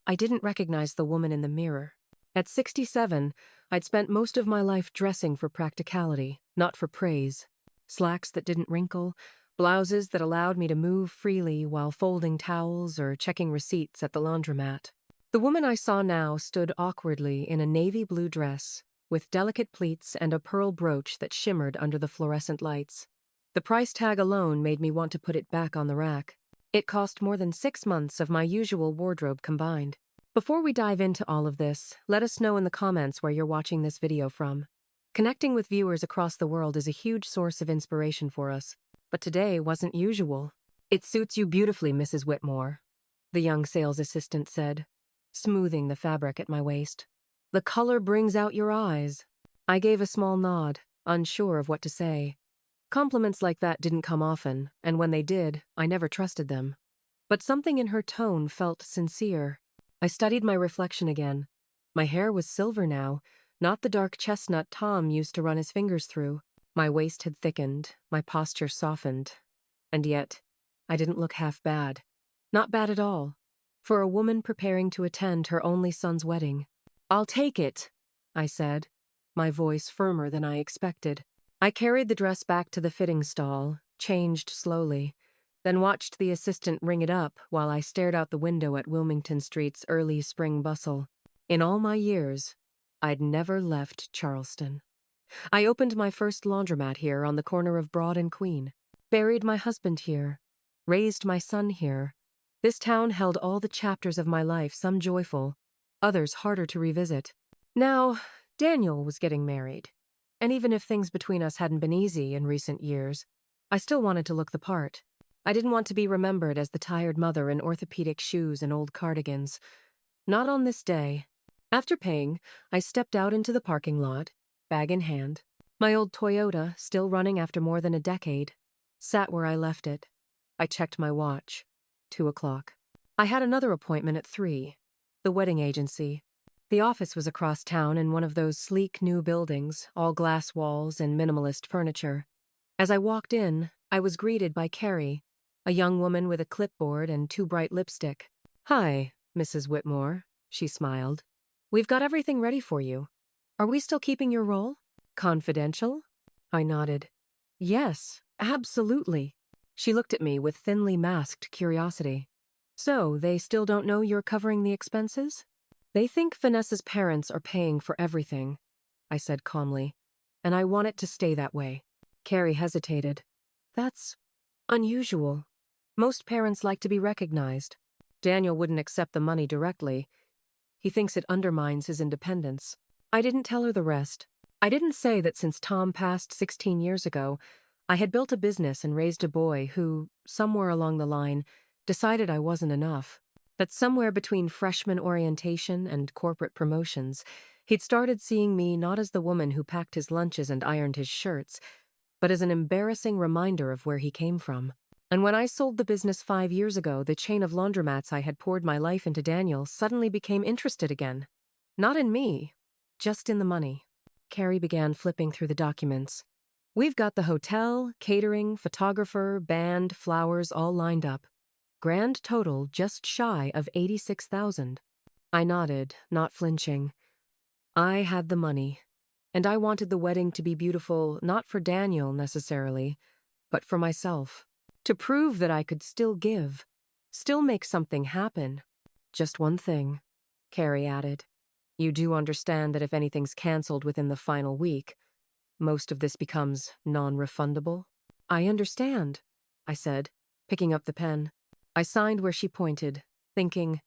I didn't recognize the woman in the mirror. At 67, I'd spent most of my life dressing for practicality, not for praise. Slacks that didn't wrinkle, blouses that allowed me to move freely while folding towels or checking receipts at the laundromat. The woman I saw now stood awkwardly in a navy blue dress, with delicate pleats and a pearl brooch that shimmered under the fluorescent lights. The price tag alone made me want to put it back on the rack. It cost more than 6 months of my usual wardrobe combined. Before we dive into all of this, let us know in the comments where you're watching this video from. Connecting with viewers across the world is a huge source of inspiration for us, but today wasn't usual. "It suits you beautifully, Mrs. Whitmore," the young sales assistant said, smoothing the fabric at my waist. "The color brings out your eyes." I gave a small nod, unsure of what to say. Compliments like that didn't come often, and when they did, I never trusted them. But something in her tone felt sincere. I studied my reflection again. My hair was silver now, not the dark chestnut Tom used to run his fingers through. My waist had thickened, my posture softened. And yet, I didn't look half bad. Not bad at all. For a woman preparing to attend her only son's wedding. "I'll take it," I said, my voice firmer than I expected. I carried the dress back to the fitting stall, changed slowly, then watched the assistant ring it up while I stared out the window at Wilmington Street's early spring bustle. In all my years, I'd never left Charleston. I opened my first laundromat here on the corner of Broad and Queen, buried my husband here, raised my son here. This town held all the chapters of my life, some joyful, others harder to revisit. Now, Daniel was getting married. And even if things between us hadn't been easy in recent years, I still wanted to look the part. I didn't want to be remembered as the tired mother in orthopedic shoes and old cardigans. Not on this day. After paying, I stepped out into the parking lot, bag in hand. My old Toyota, still running after more than a decade, sat where I left it. I checked my watch. 2 o'clock. I had another appointment at 3. The wedding agency. The office was across town in one of those sleek new buildings, all glass walls and minimalist furniture. As I walked in, I was greeted by Carrie, a young woman with a clipboard and too bright lipstick. "Hi, Mrs. Whitmore," she smiled. "We've got everything ready for you. Are we still keeping your role? Confidential?" I nodded. "Yes, absolutely." She looked at me with thinly masked curiosity. "So, they still don't know you're covering the expenses?" "They think Vanessa's parents are paying for everything," I said calmly, "and I want it to stay that way." Carrie hesitated. "That's unusual. Most parents like to be recognized. Daniel wouldn't accept the money directly. He thinks it undermines his independence." I didn't tell her the rest. I didn't say that since Tom passed 16 years ago, I had built a business and raised a boy who, somewhere along the line, decided I wasn't enough. That somewhere between freshman orientation and corporate promotions, he'd started seeing me not as the woman who packed his lunches and ironed his shirts, but as an embarrassing reminder of where he came from. And when I sold the business 5 years ago, the chain of laundromats I had poured my life into Daniel suddenly became interested again. Not in me, just in the money. Carrie began flipping through the documents. "We've got the hotel, catering, photographer, band, flowers all lined up. Grand total just shy of 86,000. I nodded, not flinching. I had the money, and I wanted the wedding to be beautiful not for Daniel necessarily, but for myself. To prove that I could still give, still make something happen. Just one thing," Carrie added. "You do understand that if anything's canceled within the final week, most of this becomes non-refundable?" "I understand," I said, picking up the pen. I signed where she pointed, thinking,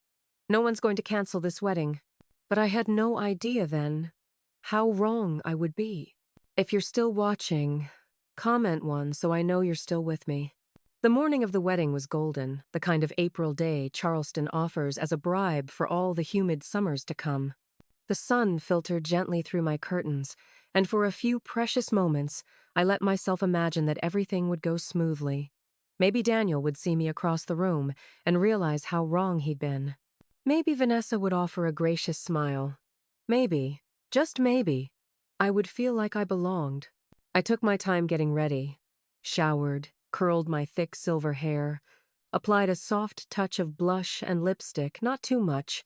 no one's going to cancel this wedding. But I had no idea then how wrong I would be. If you're still watching, comment one so I know you're still with me. The morning of the wedding was golden, the kind of April day Charleston offers as a bribe for all the humid summers to come. The sun filtered gently through my curtains, and for a few precious moments, I let myself imagine that everything would go smoothly. Maybe Daniel would see me across the room and realize how wrong he'd been. Maybe Vanessa would offer a gracious smile. Maybe, just maybe, I would feel like I belonged. I took my time getting ready, showered, curled my thick silver hair, applied a soft touch of blush and lipstick, not too much,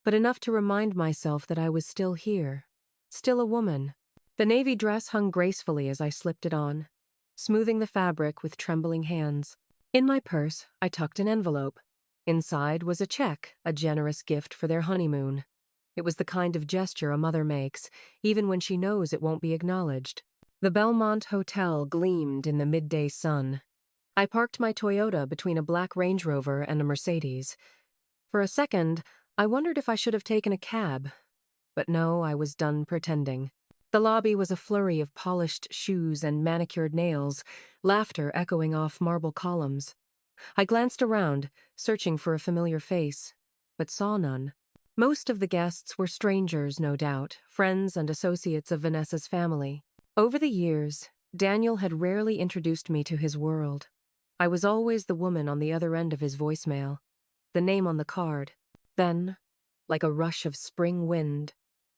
but enough to remind myself that I was still here, still a woman. The navy dress hung gracefully as I slipped it on, smoothing the fabric with trembling hands. In my purse, I tucked an envelope. Inside was a check, a generous gift for their honeymoon. It was the kind of gesture a mother makes, even when she knows it won't be acknowledged. The Belmont Hotel gleamed in the midday sun. I parked my Toyota between a black Range Rover and a Mercedes. For a second, I wondered if I should have taken a cab. But no, I was done pretending. The lobby was a flurry of polished shoes and manicured nails, laughter echoing off marble columns. I glanced around, searching for a familiar face, but saw none. Most of the guests were strangers, no doubt, friends and associates of Vanessa's family. Over the years, Daniel had rarely introduced me to his world. I was always the woman on the other end of his voicemail, the name on the card. Then, like a rush of spring wind,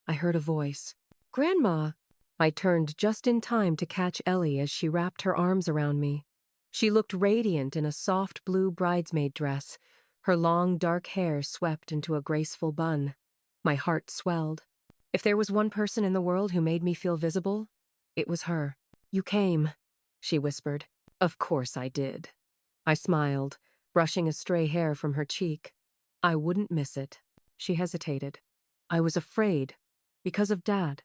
I heard a voice. "Grandma!" I turned just in time to catch Ellie as she wrapped her arms around me. She looked radiant in a soft blue bridesmaid dress, her long dark hair swept into a graceful bun. My heart swelled. If there was one person in the world who made me feel visible, it was her. "You came," she whispered. "Of course I did." I smiled, brushing a stray hair from her cheek. "I wouldn't miss it." She hesitated. "I was afraid, because of Dad."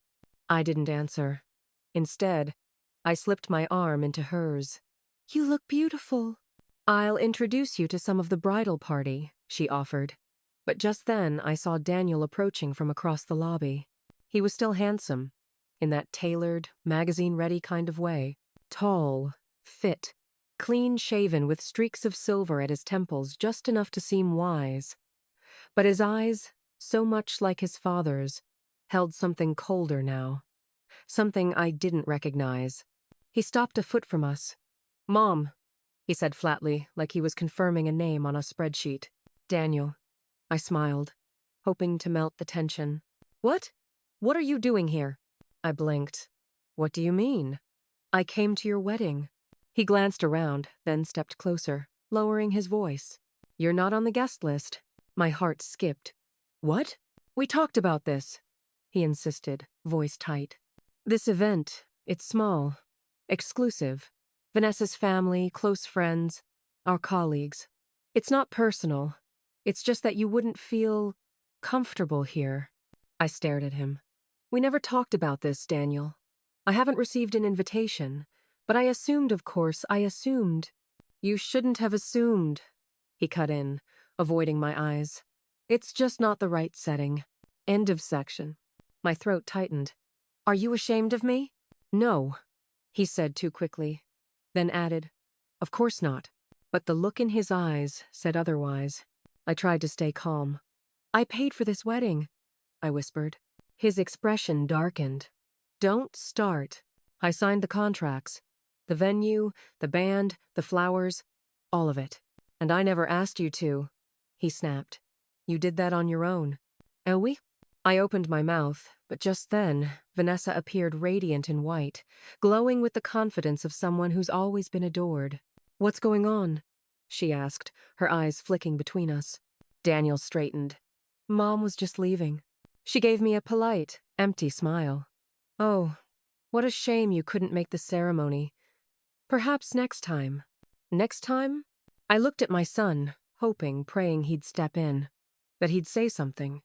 I didn't answer. Instead, I slipped my arm into hers. "You look beautiful." "I'll introduce you to some of the bridal party," she offered. But just then I saw Daniel approaching from across the lobby. He was still handsome, in that tailored, magazine-ready kind of way. Tall, fit, clean-shaven with streaks of silver at his temples, just enough to seem wise. But his eyes, so much like his father's, held something colder now. Something I didn't recognize. He stopped a foot from us. "Mom," he said flatly, like he was confirming a name on a spreadsheet. "Daniel." I smiled, hoping to melt the tension. "What? What are you doing here?" I blinked. "What do you mean?" "I came to your wedding." He glanced around, then stepped closer, lowering his voice. "You're not on the guest list." My heart skipped. "What?" "We talked about this," he insisted, voice tight. "This event, it's small, exclusive. Vanessa's family, close friends, our colleagues. It's not personal. It's just that you wouldn't feel comfortable here." I stared at him. "We never talked about this, Daniel. I haven't received an invitation, but I assumed, of course, I assumed." "You shouldn't have assumed," he cut in, avoiding my eyes. "It's just not the right setting." End of section. My throat tightened. "Are you ashamed of me?" "No," he said too quickly, then added, "Of course not." But the look in his eyes said otherwise. I tried to stay calm. "I paid for this wedding," I whispered. His expression darkened. "Don't start." I signed the contracts. The venue, the band, the flowers, all of it. "And I never asked you to," he snapped. "You did that on your own." "Oui?" I opened my mouth, but just then, Vanessa appeared radiant in white, glowing with the confidence of someone who's always been adored. "What's going on?" she asked, her eyes flicking between us. Daniel straightened. "Mom was just leaving." She gave me a polite, empty smile. "Oh, what a shame you couldn't make the ceremony. Perhaps next time." "Next time?" I looked at my son, hoping, praying he'd step in, that he'd say something.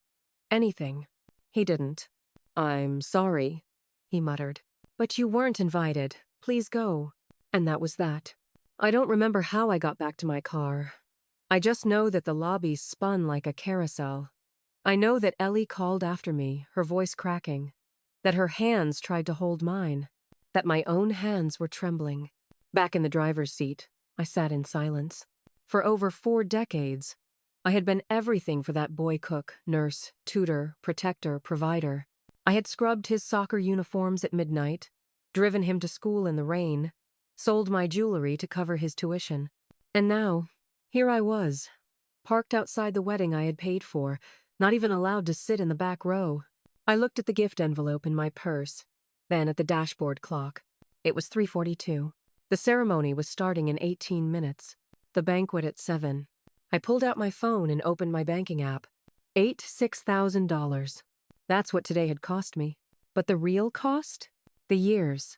Anything. He didn't. "I'm sorry," he muttered. "But you weren't invited. Please go." And that was that. I don't remember how I got back to my car. I just know that the lobby spun like a carousel. I know that Ellie called after me, her voice cracking. That her hands tried to hold mine. That my own hands were trembling. Back in the driver's seat, I sat in silence. For over 4 decades, I had been everything for that boy cook, nurse, tutor, protector, provider. I had scrubbed his soccer uniforms at midnight, driven him to school in the rain, sold my jewelry to cover his tuition. And now, here I was, parked outside the wedding I had paid for, not even allowed to sit in the back row. I looked at the gift envelope in my purse, then at the dashboard clock. It was 3:42. The ceremony was starting in 18 minutes. The banquet at 7. I pulled out my phone and opened my banking app. $6,000. That's what today had cost me. But the real cost? The years,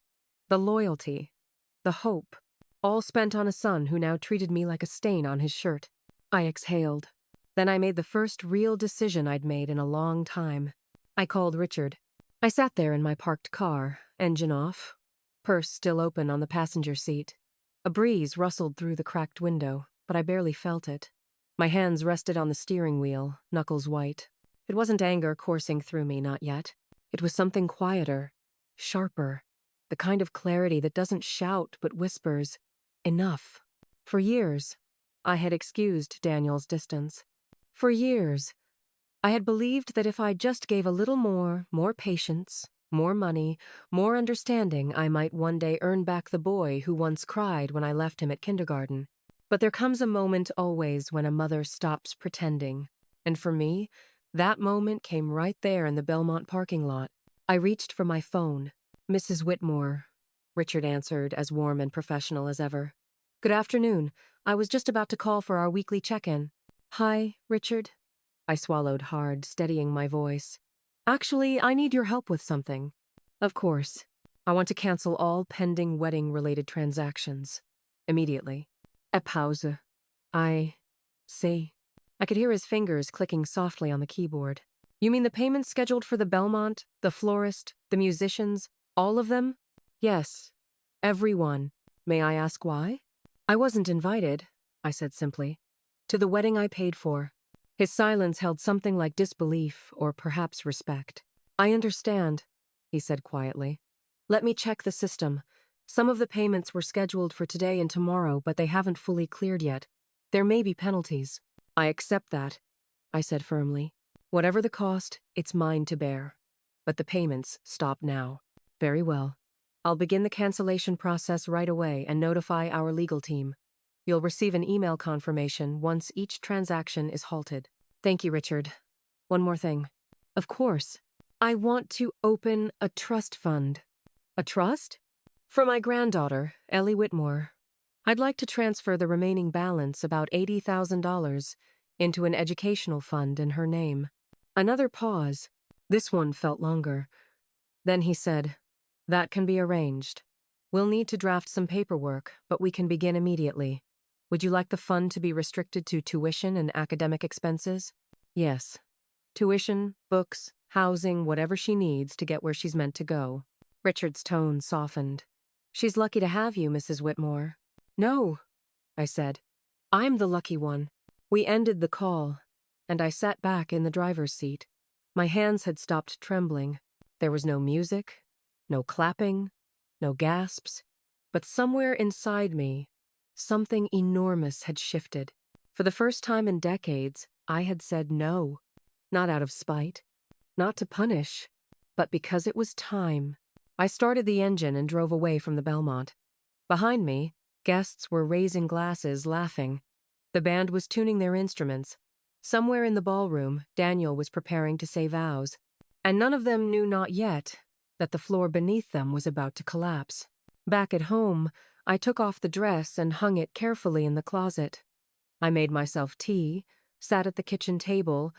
the loyalty, the hope, all spent on a son who now treated me like a stain on his shirt. I exhaled. Then I made the first real decision I'd made in a long time. I called Richard. I sat there in my parked car, engine off, purse still open on the passenger seat. A breeze rustled through the cracked window, but I barely felt it. My hands rested on the steering wheel, knuckles white. It wasn't anger coursing through me, not yet. It was something quieter, sharper, the kind of clarity that doesn't shout but whispers, enough. For years, I had excused Daniel's distance. For years, I had believed that if I just gave a little more patience, more money, more understanding, I might one day earn back the boy who once cried when I left him at kindergarten. But there comes a moment always when a mother stops pretending. And for me, that moment came right there in the Belmont parking lot. I reached for my phone. "Mrs. Whitmore," Richard answered, as warm and professional as ever. "Good afternoon. I was just about to call for our weekly check-in." "Hi, Richard." I swallowed hard, steadying my voice. "Actually, I need your help with something." "Of course. I want to cancel all pending wedding-related transactions. Immediately." A pause. "I see." I could hear his fingers clicking softly on the keyboard. "You mean the payments scheduled for the Belmont, the florist, the musicians, all of them?" "Yes. Everyone. May I ask why?" "I wasn't invited," I said simply, "to the wedding I paid for." His silence held something like disbelief, or perhaps respect. "I understand," he said quietly. "Let me check the system. Some of the payments were scheduled for today and tomorrow, but they haven't fully cleared yet. There may be penalties." "I accept that," I said firmly. "Whatever the cost, it's mine to bear. But the payments stop now." "Very well. I'll begin the cancellation process right away and notify our legal team. You'll receive an email confirmation once each transaction is halted." "Thank you, Richard. One more thing." "Of course. I want to open a trust fund." "A trust?" "For my granddaughter, Ellie Whitmore. I'd like to transfer the remaining balance, about $80,000, into an educational fund in her name." Another pause. This one felt longer. Then he said, "That can be arranged. We'll need to draft some paperwork, but we can begin immediately. Would you like the fund to be restricted to tuition and academic expenses?" "Yes. Tuition, books, housing, whatever she needs to get where she's meant to go." Richard's tone softened. "She's lucky to have you, Mrs. Whitmore." "No," I said. "I'm the lucky one." We ended the call, and I sat back in the driver's seat. My hands had stopped trembling. There was no music, no clapping, no gasps, but somewhere inside me, something enormous had shifted. For the first time in decades, I had said no. Not out of spite, not to punish, but because it was time. I started the engine and drove away from the Belmont. Behind me, guests were raising glasses, laughing. The band was tuning their instruments. Somewhere in the ballroom, Daniel was preparing to say vows. And none of them knew not yet that the floor beneath them was about to collapse. Back at home, I took off the dress and hung it carefully in the closet. I made myself tea, sat at the kitchen table,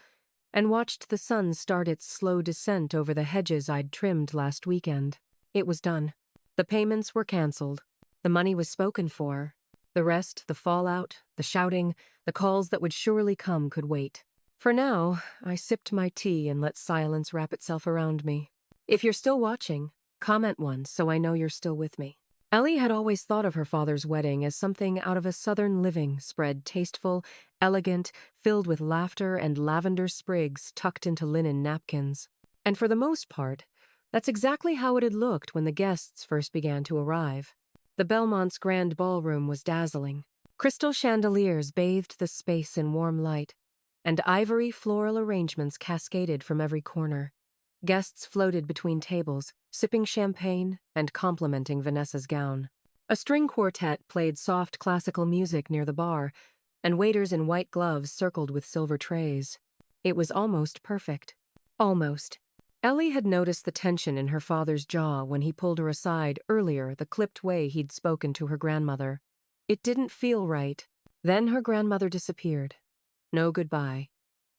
and watched the sun start its slow descent over the hedges I'd trimmed last weekend. It was done. The payments were canceled. The money was spoken for. The rest, the fallout, the shouting, the calls that would surely come could wait. For now, I sipped my tea and let silence wrap itself around me. If you're still watching, comment once so I know you're still with me. Ellie had always thought of her father's wedding as something out of a southern living, spread tasteful, elegant, filled with laughter and lavender sprigs tucked into linen napkins. And for the most part, that's exactly how it had looked when the guests first began to arrive. The Belmont's grand ballroom was dazzling. Crystal chandeliers bathed the space in warm light, and ivory floral arrangements cascaded from every corner. Guests floated between tables, sipping champagne and complimenting Vanessa's gown. A string quartet played soft classical music near the bar, and waiters in white gloves circled with silver trays. It was almost perfect. Almost. Ellie had noticed the tension in her father's jaw when he pulled her aside earlier, the clipped way he'd spoken to her grandmother. It didn't feel right. Then her grandmother disappeared. No goodbye.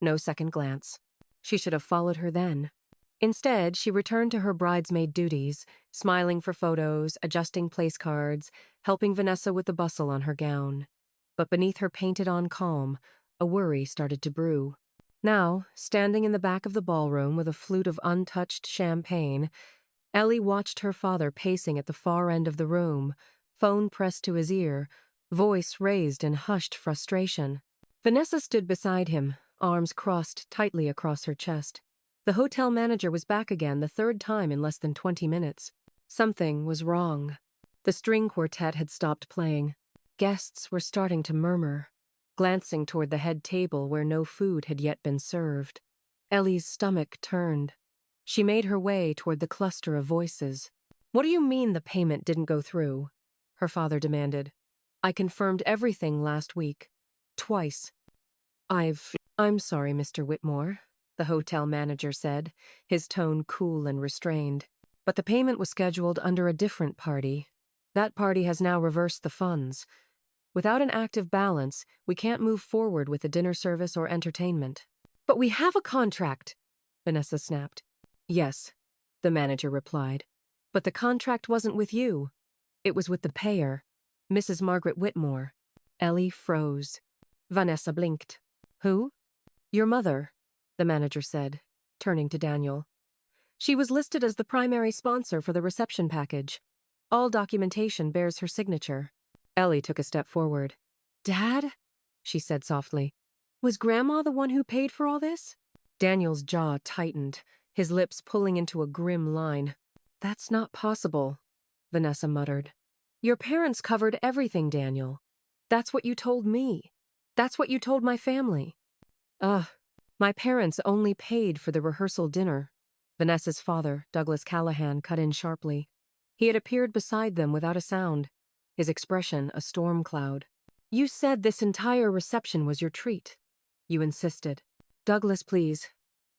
No second glance. She should have followed her then. Instead, she returned to her bridesmaid duties, smiling for photos, adjusting place cards, helping Vanessa with the bustle on her gown. But beneath her painted-on calm, a worry started to brew. Now, standing in the back of the ballroom with a flute of untouched champagne, Ellie watched her father pacing at the far end of the room, phone pressed to his ear, voice raised in hushed frustration. Vanessa stood beside him, arms crossed tightly across her chest. The hotel manager was back again the third time in less than 20 minutes. Something was wrong. The string quartet had stopped playing. Guests were starting to murmur, glancing toward the head table where no food had yet been served. Ellie's stomach turned. She made her way toward the cluster of voices. "What do you mean the payment didn't go through?" her father demanded. "I confirmed everything last week. Twice." I'm sorry, Mr. Whitmore," the hotel manager said, his tone cool and restrained. "But the payment was scheduled under a different party. That party has now reversed the funds. Without an active balance, we can't move forward with the dinner service or entertainment." "But we have a contract," Vanessa snapped. "Yes," the manager replied. "But the contract wasn't with you. It was with the payer, Mrs. Margaret Whitmore." Ellie froze. Vanessa blinked. "Who?" "Your mother," the manager said, turning to Daniel. "She was listed as the primary sponsor for the reception package. All documentation bears her signature." Ellie took a step forward. "Dad?" she said softly. "Was Grandma the one who paid for all this?" Daniel's jaw tightened, his lips pulling into a grim line. "That's not possible," Vanessa muttered. "Your parents covered everything, Daniel. That's what you told me. That's what you told my family." "Ugh, my parents only paid for the rehearsal dinner." Vanessa's father, Douglas Callahan, cut in sharply. He had appeared beside them without a sound, his expression a storm cloud. "You said this entire reception was your treat. You insisted." "Douglas, please,"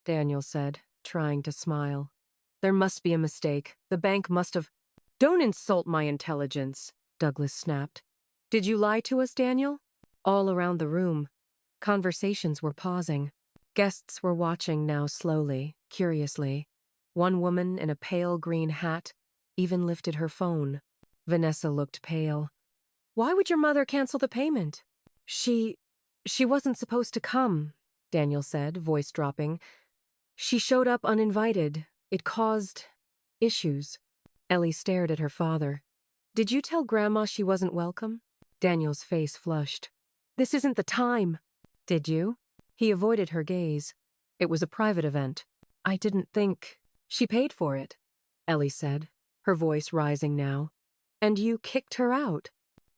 Daniel said, trying to smile. "There must be a mistake. The bank must have—" "Don't insult my intelligence," Douglas snapped. "Did you lie to us, Daniel?" All around the room, conversations were pausing. Guests were watching now slowly, curiously. One woman in a pale green hat even lifted her phone. Vanessa looked pale. "Why would your mother cancel the payment?" She wasn't supposed to come," Daniel said, voice dropping. "She showed up uninvited. It caused issues." Ellie stared at her father. "Did you tell Grandma she wasn't welcome?" Daniel's face flushed. "This isn't the time." "Did you?" He avoided her gaze. "It was a private event. I didn't think—" "She paid for it," Ellie said, her voice rising now. "And you kicked her out.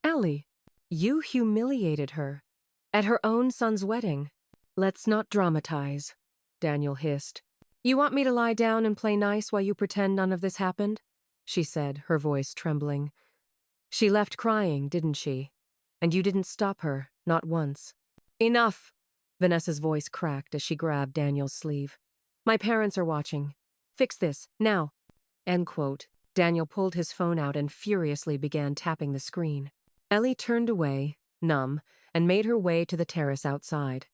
Ellie, you humiliated her. At her own son's wedding." "Let's not dramatize," Daniel hissed. "You want me to lie down and play nice while you pretend none of this happened?" she said, her voice trembling. "She left crying, didn't she? And you didn't stop her, not once." "Enough!" Vanessa's voice cracked as she grabbed Daniel's sleeve. "My parents are watching. Fix this, now." End quote. Daniel pulled his phone out and furiously began tapping the screen. Ellie turned away, numb, and made her way to the terrace outside.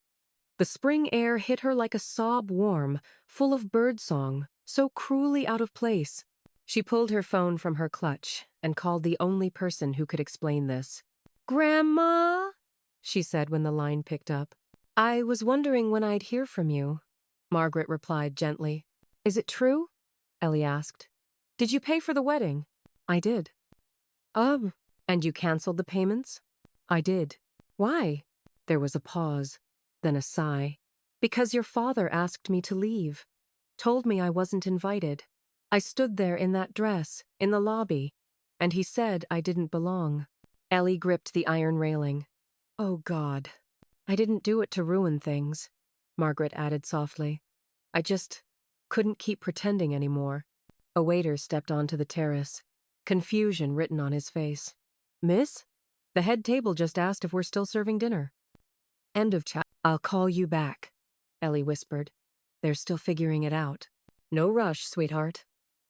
The spring air hit her like a sob warm, full of birdsong, so cruelly out of place. She pulled her phone from her clutch and called the only person who could explain this. "Grandma?" she said when the line picked up. "I was wondering when I'd hear from you," Margaret replied gently. "Is it true?" Ellie asked. "Did you pay for the wedding?" "I did." And you canceled the payments?" "I did." "Why?" There was a pause, then a sigh. "Because your father asked me to leave. Told me I wasn't invited. I stood there in that dress, in the lobby, and he said I didn't belong." Ellie gripped the iron railing. "Oh, God. I didn't do it to ruin things," Margaret added softly. "I just couldn't keep pretending anymore." A waiter stepped onto the terrace, confusion written on his face. "Miss? The head table just asked if we're still serving dinner." End of chat. "I'll call you back," Ellie whispered. "They're still figuring it out." "No rush, sweetheart.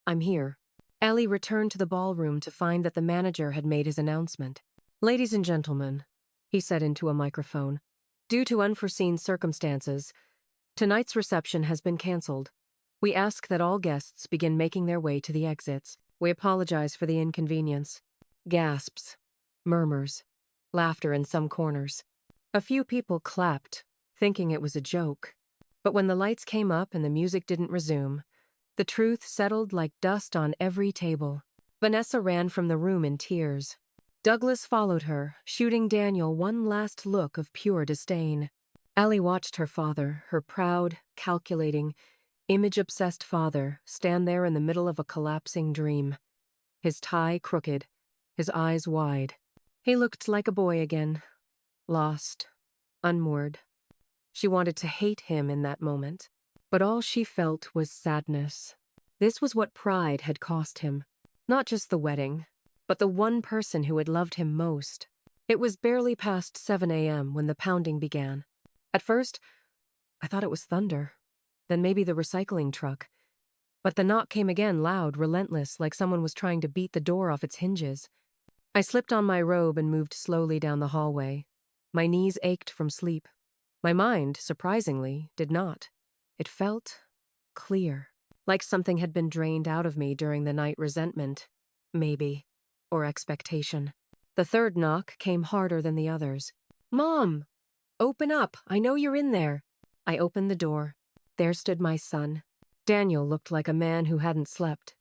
I'm here." Ellie returned to the ballroom to find that the manager had made his announcement. "Ladies and gentlemen," he said into a microphone, "due to unforeseen circumstances, Tonight's reception has been cancelled. We ask that all guests begin making their way to the exits. We apologize for the inconvenience. Gasps, murmurs, laughter in some corners. A few people clapped, thinking it was a joke. But when the lights came up and the music didn't resume, the truth settled like dust on every table. Vanessa ran from the room in tears. Douglas followed her, shooting Daniel one last look of pure disdain. Allie watched her father, her proud, calculating, image-obsessed father, stand there in the middle of a collapsing dream. His tie crooked, his eyes wide. He looked like a boy again, lost, unmoored. She wanted to hate him in that moment, but all she felt was sadness. This was what pride had cost him. Not just the wedding, but the one person who had loved him most. It was barely past 7 a.m. when the pounding began. At first, I thought it was thunder, then maybe the recycling truck. But the knock came again, loud, relentless, like someone was trying to beat the door off its hinges. I slipped on my robe and moved slowly down the hallway. My knees ached from sleep. My mind, surprisingly, did not. It felt clear, like something had been drained out of me during the night. Resentment, maybe, or expectation. The third knock came harder than the others. "Mom! Open up! I know you're in there!" I opened the door. There stood my son. Daniel looked like a man who hadn't slept.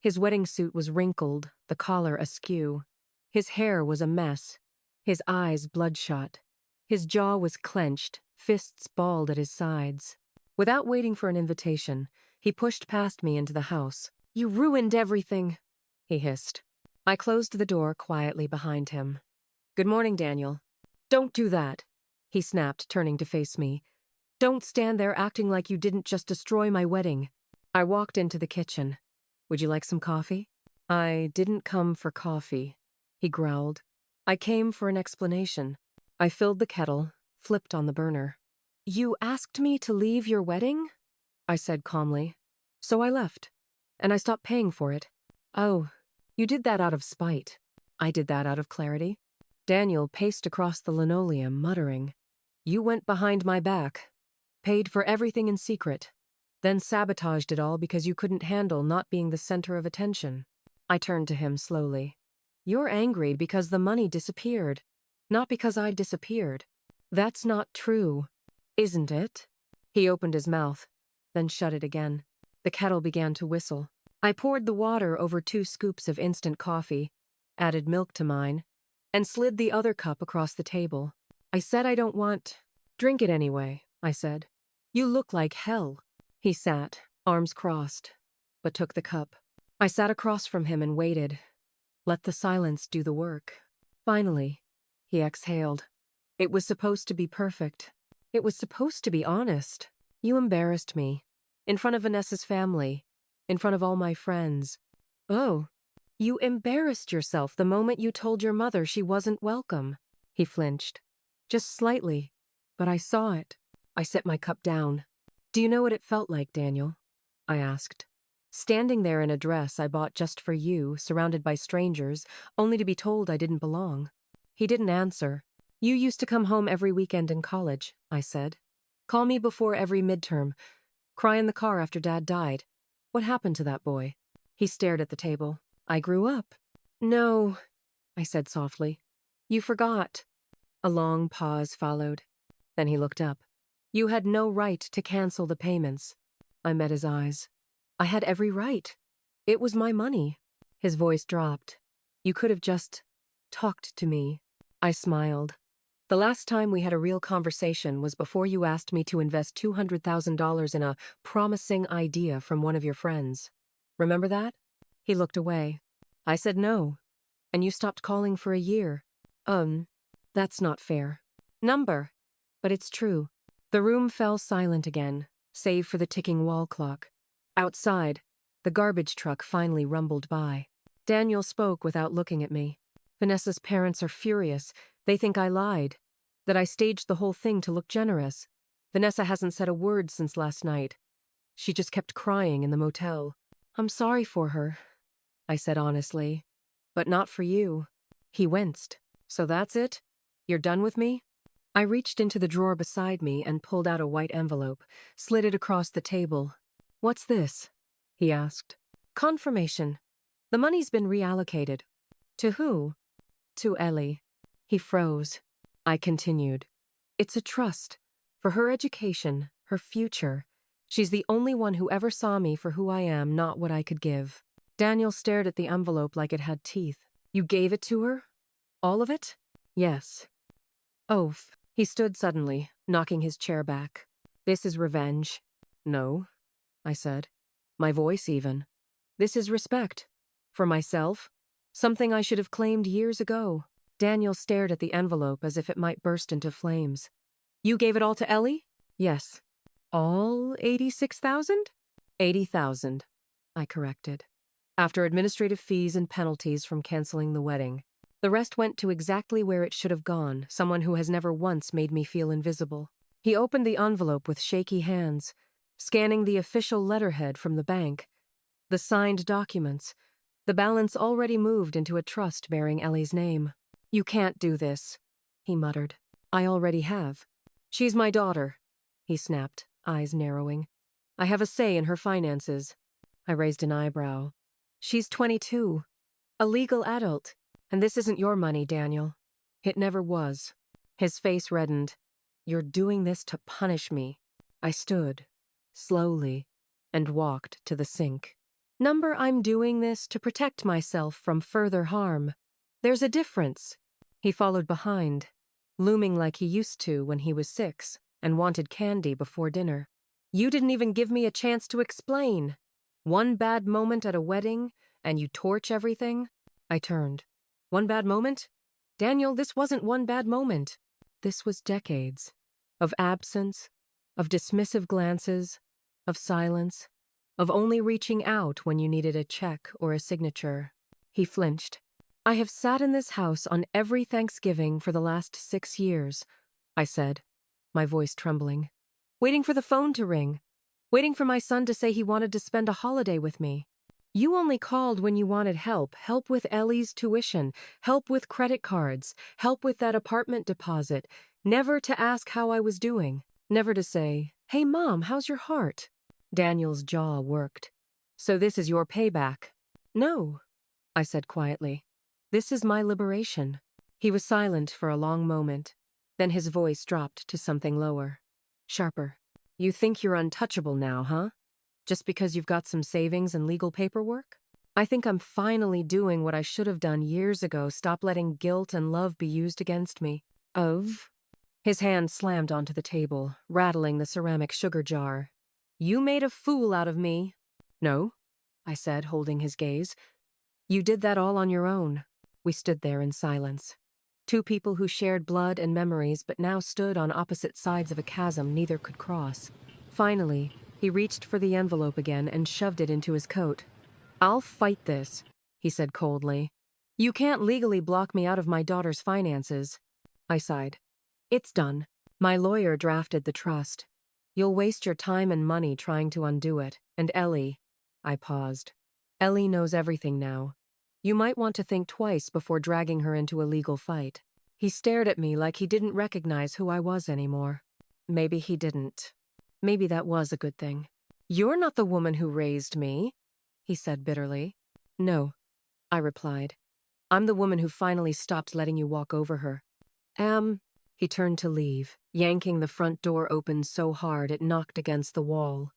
His wedding suit was wrinkled, the collar askew. His hair was a mess, his eyes bloodshot. His jaw was clenched, fists balled at his sides. Without waiting for an invitation, he pushed past me into the house. "You ruined everything," he hissed. I closed the door quietly behind him. "Good morning, Daniel." "Don't do that," he snapped, turning to face me. "Don't stand there acting like you didn't just destroy my wedding." I walked into the kitchen. "Would you like some coffee?" "I didn't come for coffee," he growled. "I came for an explanation." I filled the kettle, flipped on the burner. "You asked me to leave your wedding?" I said calmly. "So I left, and I stopped paying for it." "Oh, you did that out of spite." "I did that out of clarity." Daniel paced across the linoleum, muttering. "You went behind my back, paid for everything in secret, then sabotaged it all because you couldn't handle not being the center of attention." I turned to him slowly. "You're angry because the money disappeared, not because I disappeared. That's not true, isn't it?" He opened his mouth, then shut it again. The kettle began to whistle. I poured the water over 2 scoops of instant coffee, added milk to mine, and slid the other cup across the table. "I said I don't want—" "Drink it anyway," I said. "You look like hell." He sat, arms crossed, but took the cup. I sat across from him and waited. Let the silence do the work. Finally, he exhaled. "It was supposed to be perfect. It was supposed to be honest. You embarrassed me. In front of Vanessa's family. In front of all my friends." "Oh, you embarrassed yourself the moment you told your mother she wasn't welcome." He flinched. Just slightly, but I saw it. I set my cup down. "Do you know what it felt like, Daniel?" I asked. "Standing there in a dress I bought just for you, surrounded by strangers, only to be told I didn't belong." He didn't answer. "You used to come home every weekend in college," I said. "Call me before every midterm. Cry in the car after Dad died. What happened to that boy?" He stared at the table. "I grew up." "No," I said softly. "You forgot." A long pause followed. Then he looked up. "You had no right to cancel the payments." I met his eyes. "I had every right. It was my money." His voice dropped. "You could have just talked to me." I smiled. "The last time we had a real conversation was before you asked me to invest $200,000 in a promising idea from one of your friends. Remember that?" He looked away. "I said no, and you stopped calling for a year." That's not fair." "Number." "But it's true." The room fell silent again, save for the ticking wall clock. Outside, the garbage truck finally rumbled by. Daniel spoke without looking at me. "Vanessa's parents are furious. They think I lied, that I staged the whole thing to look generous. Vanessa hasn't said a word since last night. She just kept crying in the motel." "I'm sorry for her," I said honestly. "But not for you." He winced. "So that's it? You're done with me?" I reached into the drawer beside me and pulled out a white envelope, slid it across the table. "What's this?" he asked. "Confirmation. The money's been reallocated." "To who?" "To Ellie." He froze. I continued. "It's a trust. For her education, her future. She's the only one who ever saw me for who I am, not what I could give." Daniel stared at the envelope like it had teeth. "You gave it to her? All of it?" "Yes." "Oaf." He stood suddenly, knocking his chair back. "This is revenge." "No," I said. My voice even. "This is respect. For myself. Something I should have claimed years ago." Daniel stared at the envelope as if it might burst into flames. "You gave it all to Ellie?" "Yes." "All 86,000? 80,000, I corrected. "After administrative fees and penalties from canceling the wedding. The rest went to exactly where it should have gone, someone who has never once made me feel invisible." He opened the envelope with shaky hands, scanning the official letterhead from the bank, the signed documents, the balance already moved into a trust bearing Ellie's name. "You can't do this," he muttered. "I already have." "She's my daughter," he snapped, eyes narrowing. "I have a say in her finances." I raised an eyebrow. "She's 22, a legal adult. And this isn't your money, Daniel." "It never was." His face reddened. "You're doing this to punish me." I stood, slowly, and walked to the sink. I'm doing this to protect myself from further harm. There's a difference." He followed behind, looming like he used to when he was 6 and wanted candy before dinner. "You didn't even give me a chance to explain. One bad moment at a wedding, and you torch everything." I turned. "One bad moment? Daniel, this wasn't one bad moment. This was decades. Of absence, of dismissive glances, of silence, of only reaching out when you needed a check or a signature." He flinched. "I have sat in this house on every Thanksgiving for the last 6 years," I said, my voice trembling. "Waiting for the phone to ring. Waiting for my son to say he wanted to spend a holiday with me. You only called when you wanted help with Ellie's tuition, help with credit cards, help with that apartment deposit, never to ask how I was doing, never to say, 'Hey Mom, how's your heart?'" Daniel's jaw worked. "So this is your payback?" "No," I said quietly. "This is my liberation." He was silent for a long moment. Then his voice dropped to something lower, sharper. "You think you're untouchable now, huh? Just because you've got some savings and legal paperwork? I think I'm finally doing what I should have done years ago, stop letting guilt and love be used against me." "Of?" His hand slammed onto the table, rattling the ceramic sugar jar. "You made a fool out of me." "No," I said, holding his gaze. "You did that all on your own." We stood there in silence. Two people who shared blood and memories but now stood on opposite sides of a chasm neither could cross. Finally, he reached for the envelope again and shoved it into his coat. "I'll fight this," he said coldly. "You can't legally block me out of my daughter's finances." I sighed. "It's done. My lawyer drafted the trust. You'll waste your time and money trying to undo it. And Ellie," I paused. "Ellie knows everything now. You might want to think twice before dragging her into a legal fight." He stared at me like he didn't recognize who I was anymore. Maybe he didn't. Maybe that was a good thing. "You're not the woman who raised me," he said bitterly. "No," I replied. "I'm the woman who finally stopped letting you walk over her." He turned to leave, yanking the front door open so hard it knocked against the wall.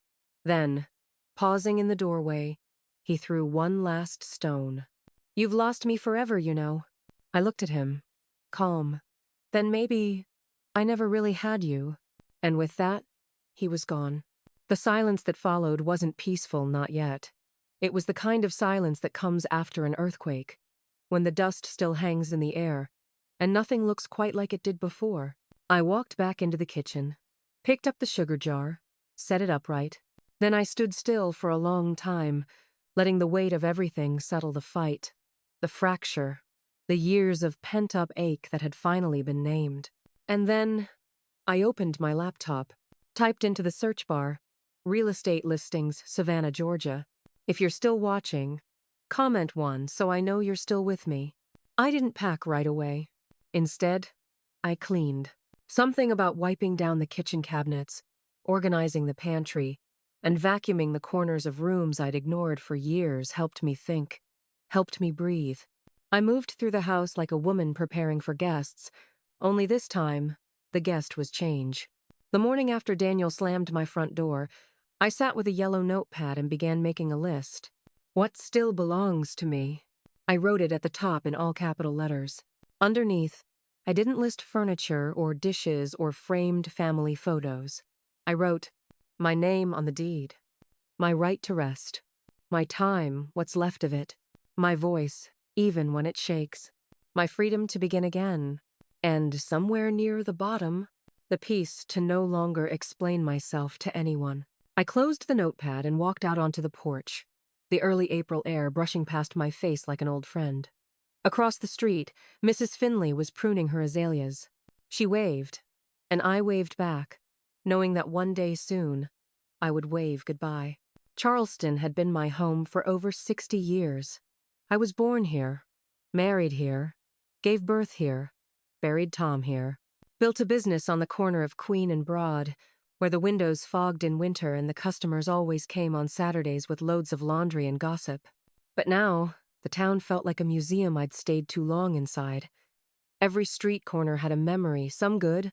Then, pausing in the doorway, he threw one last stone. "You've lost me forever, you know." I looked at him, calm. "Then maybe I never really had you." And with that, he was gone. The silence that followed wasn't peaceful, not yet. It was the kind of silence that comes after an earthquake, when the dust still hangs in the air, and nothing looks quite like it did before. I walked back into the kitchen, picked up the sugar jar, set it upright. Then I stood still for a long time, letting the weight of everything settle the fight, the fracture, the years of pent-up ache that had finally been named. And then I opened my laptop, typed into the search bar, "Real estate listings, Savannah, Georgia. If you're still watching, comment 1 so I know you're still with me." I didn't pack right away. Instead, I cleaned. Something about wiping down the kitchen cabinets, organizing the pantry, and vacuuming the corners of rooms I'd ignored for years helped me think, helped me breathe. I moved through the house like a woman preparing for guests, only this time, the guest was change. The morning after Daniel slammed my front door, I sat with a yellow notepad and began making a list. What still belongs to me? I wrote it at the top in all capital letters. Underneath, I didn't list furniture or dishes or framed family photos. I wrote, my name on the deed, my right to rest, my time, what's left of it, my voice, even when it shakes, my freedom to begin again, and somewhere near the bottom, the piece to no longer explain myself to anyone. I closed the notepad and walked out onto the porch, the early April air brushing past my face like an old friend. Across the street, Mrs. Finley was pruning her azaleas. She waved, and I waved back, knowing that one day soon, I would wave goodbye. Charleston had been my home for over 60 years. I was born here, married here, gave birth here, buried Tom here, built a business on the corner of Queen and Broad, where the windows fogged in winter and the customers always came on Saturdays with loads of laundry and gossip. But now, the town felt like a museum I'd stayed too long inside. Every street corner had a memory, some good,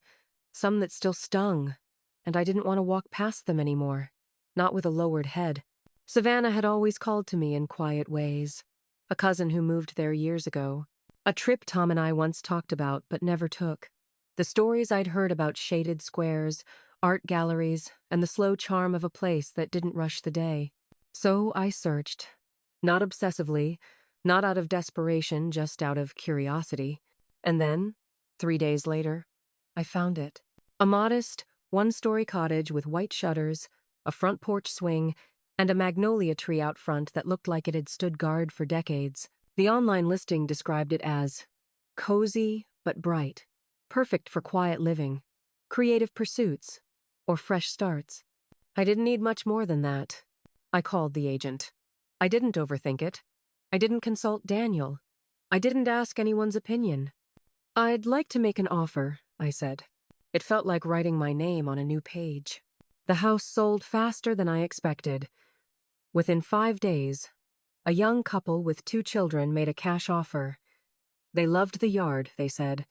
some that still stung, and I didn't want to walk past them anymore, not with a lowered head. Savannah had always called to me in quiet ways. A cousin who moved there years ago. A trip Tom and I once talked about but never took. The stories I'd heard about shaded squares, art galleries, and the slow charm of a place that didn't rush the day. So I searched. Not obsessively, not out of desperation, just out of curiosity. And then, 3 days later, I found it. A modest, one-story cottage with white shutters, a front porch swing, and a magnolia tree out front that looked like it had stood guard for decades. The online listing described it as cozy but bright, perfect for quiet living, creative pursuits, or fresh starts. I didn't need much more than that. I called the agent. I didn't overthink it. I didn't consult Daniel. I didn't ask anyone's opinion. I'd like to make an offer, I said. It felt like writing my name on a new page. The house sold faster than I expected. Within 5 days, a young couple with 2 children made a cash offer. They loved the yard, they said.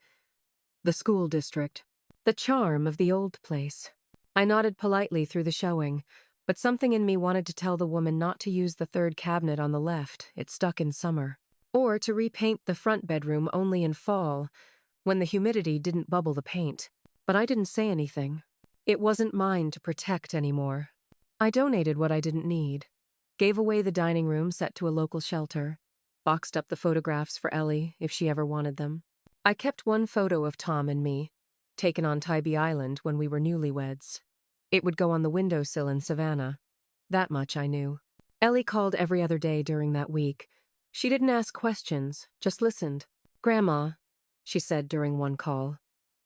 The school district. The charm of the old place. I nodded politely through the showing, but something in me wanted to tell the woman not to use the third cabinet on the left, it stuck in summer, or to repaint the front bedroom only in fall, when the humidity didn't bubble the paint. But I didn't say anything. It wasn't mine to protect anymore. I donated what I didn't need, gave away the dining room set to a local shelter, boxed up the photographs for Ellie if she ever wanted them. I kept one photo of Tom and me, taken on Tybee Island when we were newlyweds. It would go on the windowsill in Savannah. That much I knew. Ellie called every other day during that week. She didn't ask questions, just listened. "Grandma," she said during one call,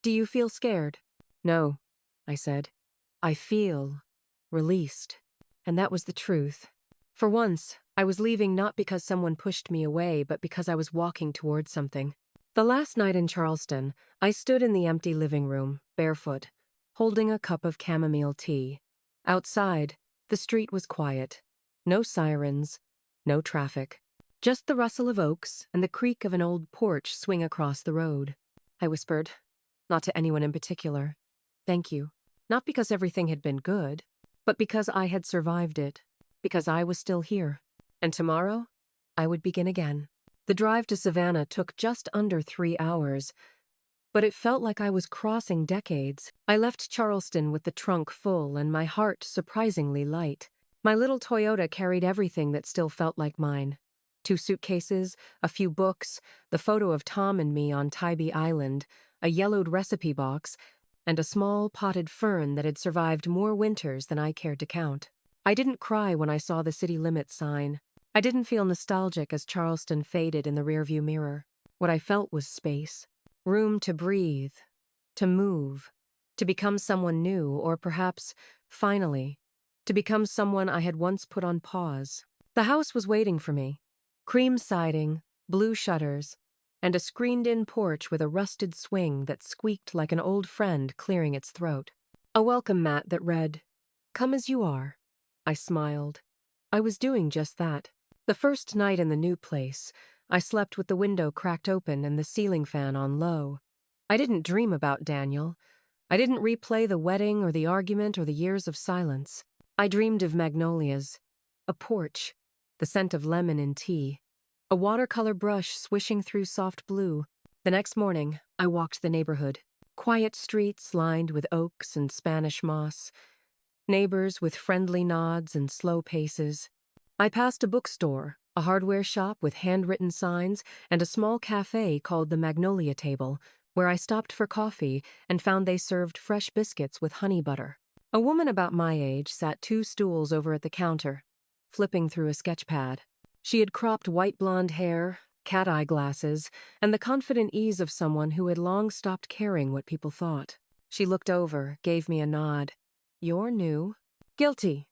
"do you feel scared?" "No," I said. "I feel released." And that was the truth. For once, I was leaving not because someone pushed me away, but because I was walking toward something. The last night in Charleston, I stood in the empty living room, barefoot, holding a cup of chamomile tea. Outside, the street was quiet. No sirens, no traffic. Just the rustle of oaks and the creak of an old porch swing across the road. I whispered, not to anyone in particular, "Thank you." Not because everything had been good, but because I had survived it, because I was still here. And tomorrow, I would begin again. The drive to Savannah took just under 3 hours, but it felt like I was crossing decades. I left Charleston with the trunk full and my heart surprisingly light. My little Toyota carried everything that still felt like mine. 2 suitcases, a few books, the photo of Tom and me on Tybee Island, a yellowed recipe box, and a small potted fern that had survived more winters than I cared to count. I didn't cry when I saw the city limits sign. I didn't feel nostalgic as Charleston faded in the rearview mirror. What I felt was space. Room to breathe, to move, to become someone new, or perhaps, finally, to become someone I had once put on pause. The house was waiting for me. Cream siding, blue shutters, and a screened-in porch with a rusted swing that squeaked like an old friend clearing its throat. A welcome mat that read, "Come as you are." I smiled. I was doing just that. The first night in the new place, I slept with the window cracked open and the ceiling fan on low. I didn't dream about Daniel. I didn't replay the wedding or the argument or the years of silence. I dreamed of magnolias, a porch, the scent of lemon in tea, a watercolor brush swishing through soft blue. The next morning, I walked the neighborhood. Quiet streets lined with oaks and Spanish moss, neighbors with friendly nods and slow paces. I passed a bookstore, a hardware shop with handwritten signs, and a small cafe called the Magnolia Table, where I stopped for coffee and found they served fresh biscuits with honey butter. A woman about my age sat 2 stools over at the counter, flipping through a sketch pad. She had cropped white blonde hair, cat-eye glasses, and the confident ease of someone who had long stopped caring what people thought. She looked over, gave me a nod. "You're new." "Guilty,"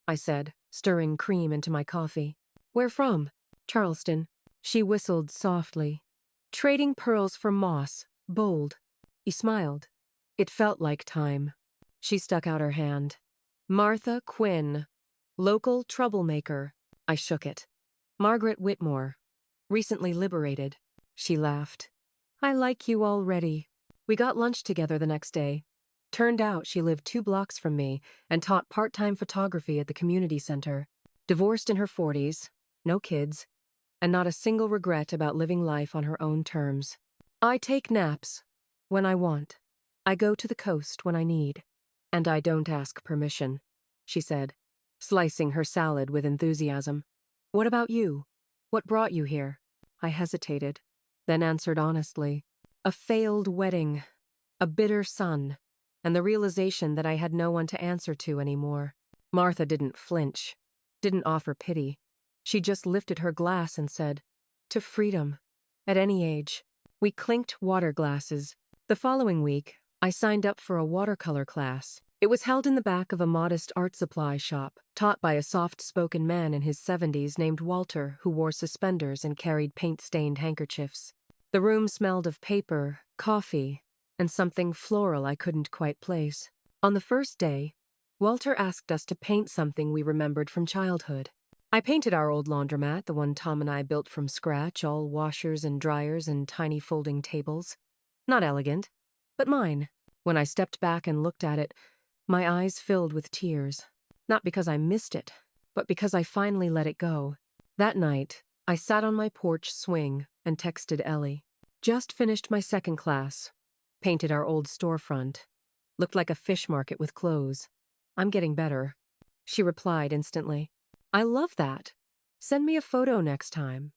I said, stirring cream into my coffee. "Where from?" "Charleston." She whistled softly. "Trading pearls for moss. Bold." He smiled. It felt like time. She stuck out her hand. "Martha Quinn. Local troublemaker." I shook it. "Margaret Whitmore. Recently liberated." She laughed. "I like you already." We got lunch together the next day. Turned out she lived 2 blocks from me and taught part-time photography at the community center. Divorced in her 40s, no kids, and not a single regret about living life on her own terms. "I take naps when I want. I go to the coast when I need. And I don't ask permission," she said, slicing her salad with enthusiasm. "What about you? What brought you here?" I hesitated, then answered honestly. A failed wedding, a bitter son, and the realization that I had no one to answer to anymore. Martha didn't flinch, didn't offer pity. She just lifted her glass and said, "To freedom, at any age." We clinked water glasses. The following week, I signed up for a watercolor class. It was held in the back of a modest art supply shop, taught by a soft-spoken man in his 70s named Walter, who wore suspenders and carried paint-stained handkerchiefs. The room smelled of paper, coffee, and something floral I couldn't quite place. On the first day, Walter asked us to paint something we remembered from childhood. I painted our old laundromat, the one Tom and I built from scratch, all washers and dryers and tiny folding tables. Not elegant, but mine. When I stepped back and looked at it, my eyes filled with tears. Not because I missed it, but because I finally let it go. That night, I sat on my porch swing and texted Ellie. "Just finished my second class. Painted our old storefront. Looked like a fish market with clothes. I'm getting better." She replied instantly. "I love that. Send me a photo next time.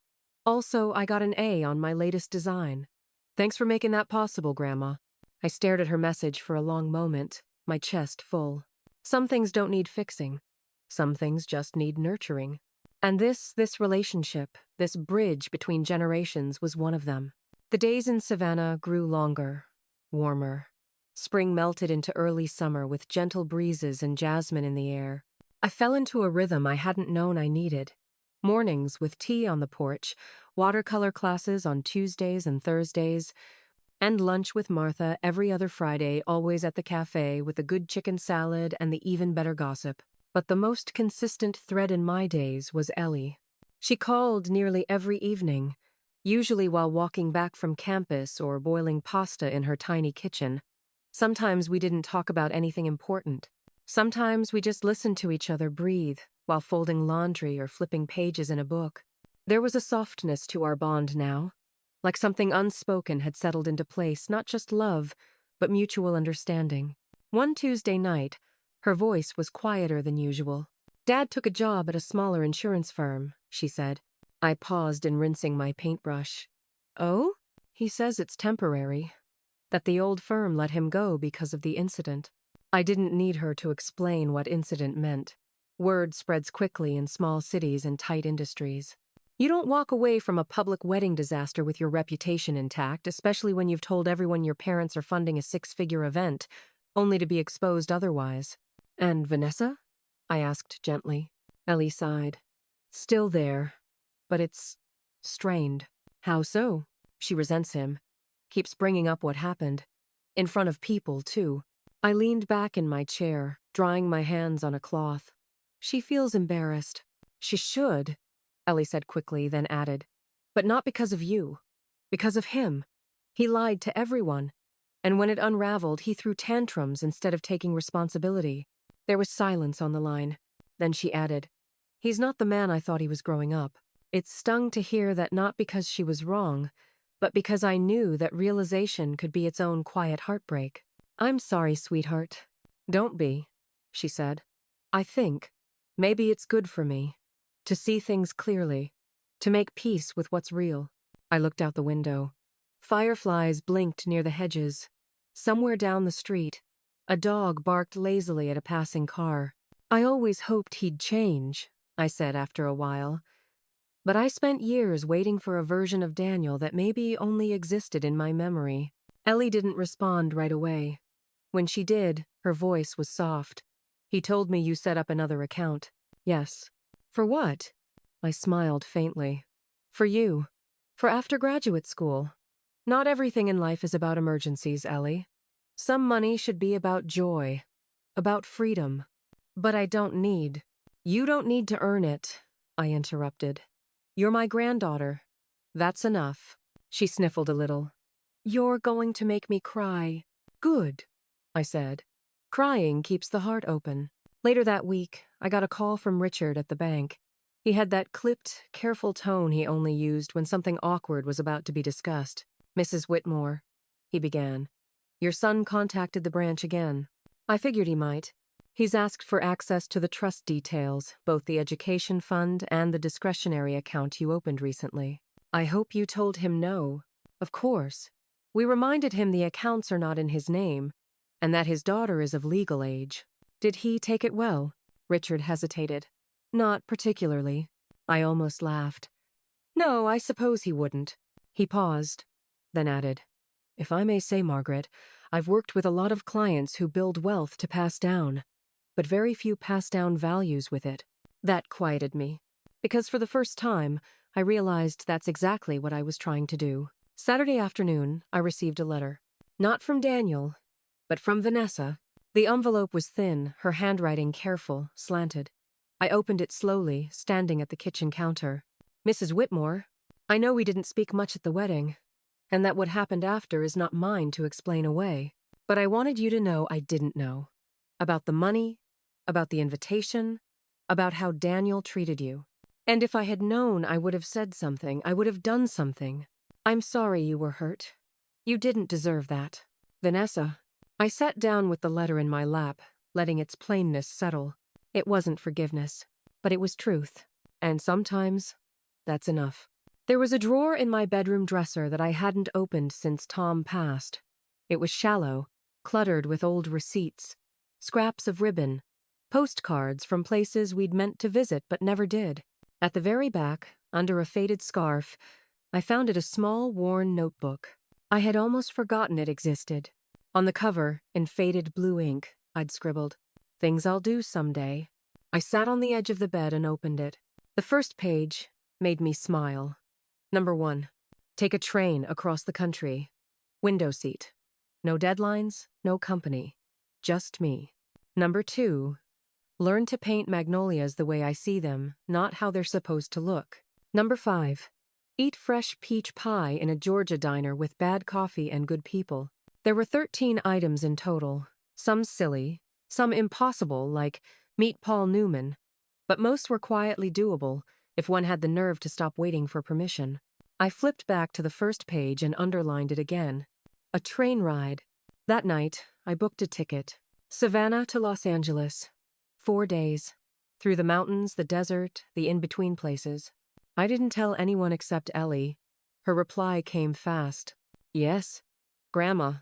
Also, I got an A on my latest design. Thanks for making that possible, Grandma." I stared at her message for a long moment, my chest full. Some things don't need fixing. Some things just need nurturing. And this relationship, this bridge between generations was one of them. The days in Savannah grew longer, warmer. Spring melted into early summer with gentle breezes and jasmine in the air. I fell into a rhythm I hadn't known I needed. Mornings with tea on the porch, watercolor classes on Tuesdays and Thursdays, and lunch with Martha every other Friday, always at the cafe with a good chicken salad and the even better gossip. But the most consistent thread in my days was Ellie. She called nearly every evening, usually while walking back from campus or boiling pasta in her tiny kitchen. Sometimes we didn't talk about anything important. Sometimes we just listened to each other breathe while folding laundry or flipping pages in a book. There was a softness to our bond now, like something unspoken had settled into place, not just love, but mutual understanding. One Tuesday night, her voice was quieter than usual. "Dad took a job at a smaller insurance firm," she said. I paused in rinsing my paintbrush. "Oh?" "He says it's temporary. That the old firm let him go because of the incident." I didn't need her to explain what incident meant. Word spreads quickly in small cities and tight industries. You don't walk away from a public wedding disaster with your reputation intact, especially when you've told everyone your parents are funding a 6-figure event, only to be exposed otherwise. "And Vanessa?" I asked gently. Ellie sighed. "Still there, but it's strained." "How so?" She resents him. Keeps bringing up what happened. In front of people, too. I leaned back in my chair, drying my hands on a cloth. She feels embarrassed. She should, Ellie said quickly, then added. But not because of you. Because of him. He lied to everyone. And when it unraveled, he threw tantrums instead of taking responsibility. There was silence on the line. Then she added, he's not the man I thought he was growing up. It stung to hear that not because she was wrong, but because I knew that realization could be its own quiet heartbreak. I'm sorry, sweetheart. Don't be, she said. I think maybe it's good for me to see things clearly, to make peace with what's real. I looked out the window. Fireflies blinked near the hedges. Somewhere down the street, a dog barked lazily at a passing car. I always hoped he'd change, I said after a while. But I spent years waiting for a version of Daniel that maybe only existed in my memory. Ellie didn't respond right away. When she did, her voice was soft. He told me you set up another account. Yes. For what? I smiled faintly. For you. For after graduate school. Not everything in life is about emergencies, Ellie. Some money should be about joy. About freedom. But I don't need. You don't need to earn it, I interrupted. You're my granddaughter. That's enough. She sniffled a little. You're going to make me cry. Good, I said. Crying keeps the heart open. Later that week, I got a call from Richard at the bank. He had that clipped, careful tone he only used when something awkward was about to be discussed. Mrs. Whitmore, he began. Your son contacted the branch again. I figured he might. He's asked for access to the trust details, both the education fund and the discretionary account you opened recently. I hope you told him no. Of course. We reminded him the accounts are not in his name, and that his daughter is of legal age. Did he take it well? Richard hesitated. Not particularly. I almost laughed. No, I suppose he wouldn't. He paused, then added, if I may say, Margaret, I've worked with a lot of clients who build wealth to pass down, but very few pass down values with it. That quieted me, because for the first time, I realized that's exactly what I was trying to do. Saturday afternoon, I received a letter. Not from Daniel, but from Vanessa. The envelope was thin, her handwriting careful, slanted. I opened it slowly, standing at the kitchen counter. Mrs. Whitmore, I know we didn't speak much at the wedding, and that what happened after is not mine to explain away. But I wanted you to know I didn't know. About the money, about the invitation, about how Daniel treated you. And if I had known, I would have said something, I would have done something. I'm sorry you were hurt. You didn't deserve that. Vanessa. I sat down with the letter in my lap, letting its plainness settle. It wasn't forgiveness, but it was truth. And sometimes, that's enough. There was a drawer in my bedroom dresser that I hadn't opened since Tom passed. It was shallow, cluttered with old receipts, scraps of ribbon, postcards from places we'd meant to visit but never did. At the very back, under a faded scarf, I found it a small, worn notebook. I had almost forgotten it existed. On the cover, in faded blue ink, I'd scribbled, "Things I'll do someday." I sat on the edge of the bed and opened it. The first page made me smile. Number 1. Take a train across the country. Window seat. No deadlines, no company. Just me. Number 2. Learn to paint magnolias the way I see them, not how they're supposed to look. Number 5. Eat fresh peach pie in a Georgia diner with bad coffee and good people. There were 13 items in total, some silly, some impossible, like meet Paul Newman, but most were quietly doable if one had the nerve to stop waiting for permission. I flipped back to the first page and underlined it again. A train ride. That night, I booked a ticket. Savannah to Los Angeles. 4 days. Through the mountains, the desert, the in-between places. I didn't tell anyone except Ellie. Her reply came fast. Yes, Grandma.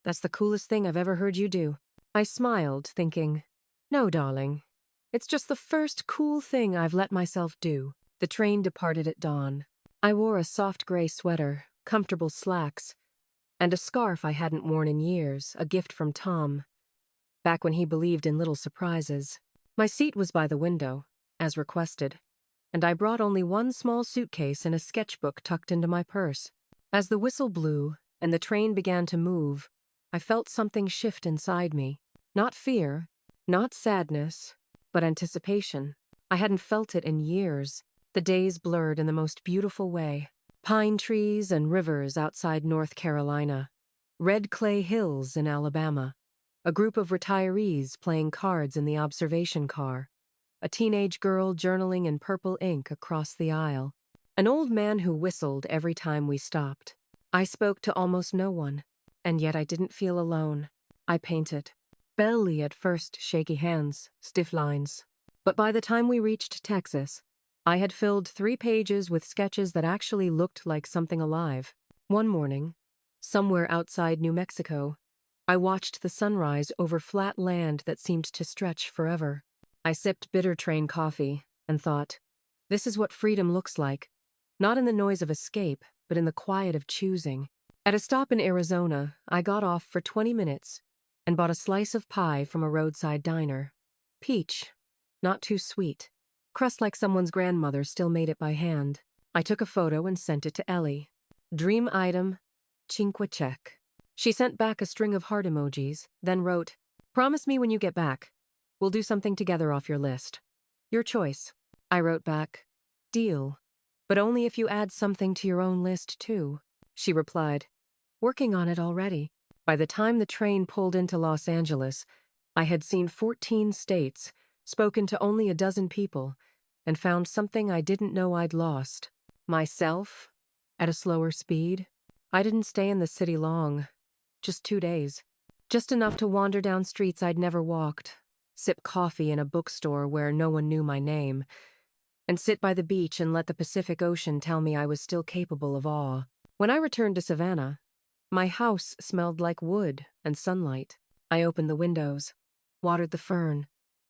That's the coolest thing I've ever heard you do. I smiled, thinking, no, darling. It's just the first cool thing I've let myself do. The train departed at dawn. I wore a soft gray sweater, comfortable slacks, and a scarf I hadn't worn in years, a gift from Tom, back when he believed in little surprises. My seat was by the window, as requested, and I brought only one small suitcase and a sketchbook tucked into my purse. As the whistle blew and the train began to move, I felt something shift inside me. Not fear, not sadness, but anticipation. I hadn't felt it in years. The days blurred in the most beautiful way. Pine trees and rivers outside North Carolina. Red clay hills in Alabama. A group of retirees playing cards in the observation car. A teenage girl journaling in purple ink across the aisle. An old man who whistled every time we stopped. I spoke to almost no one, and yet I didn't feel alone. I painted. Barely at first, shaky hands, stiff lines. But by the time we reached Texas, I had filled 3 pages with sketches that actually looked like something alive. One morning, somewhere outside New Mexico, I watched the sunrise over flat land that seemed to stretch forever. I sipped bitter train coffee and thought, this is what freedom looks like. Not in the noise of escape, but in the quiet of choosing. At a stop in Arizona, I got off for 20 minutes and bought a slice of pie from a roadside diner. Peach, not too sweet. Crust like someone's grandmother still made it by hand. I took a photo and sent it to Ellie. Dream item, cinque check. She sent back a string of heart emojis, then wrote, promise me when you get back. We'll do something together off your list. Your choice. I wrote back, deal. But only if you add something to your own list, too. She replied, working on it already. By the time the train pulled into Los Angeles, I had seen 14 states, spoken to only a dozen people, and found something I didn't know I'd lost. Myself, at a slower speed. I didn't stay in the city long. Just 2 days. Just enough to wander down streets I'd never walked, sip coffee in a bookstore where no one knew my name, and sit by the beach and let the Pacific Ocean tell me I was still capable of awe. When I returned to Savannah, my house smelled like wood and sunlight. I opened the windows, watered the fern,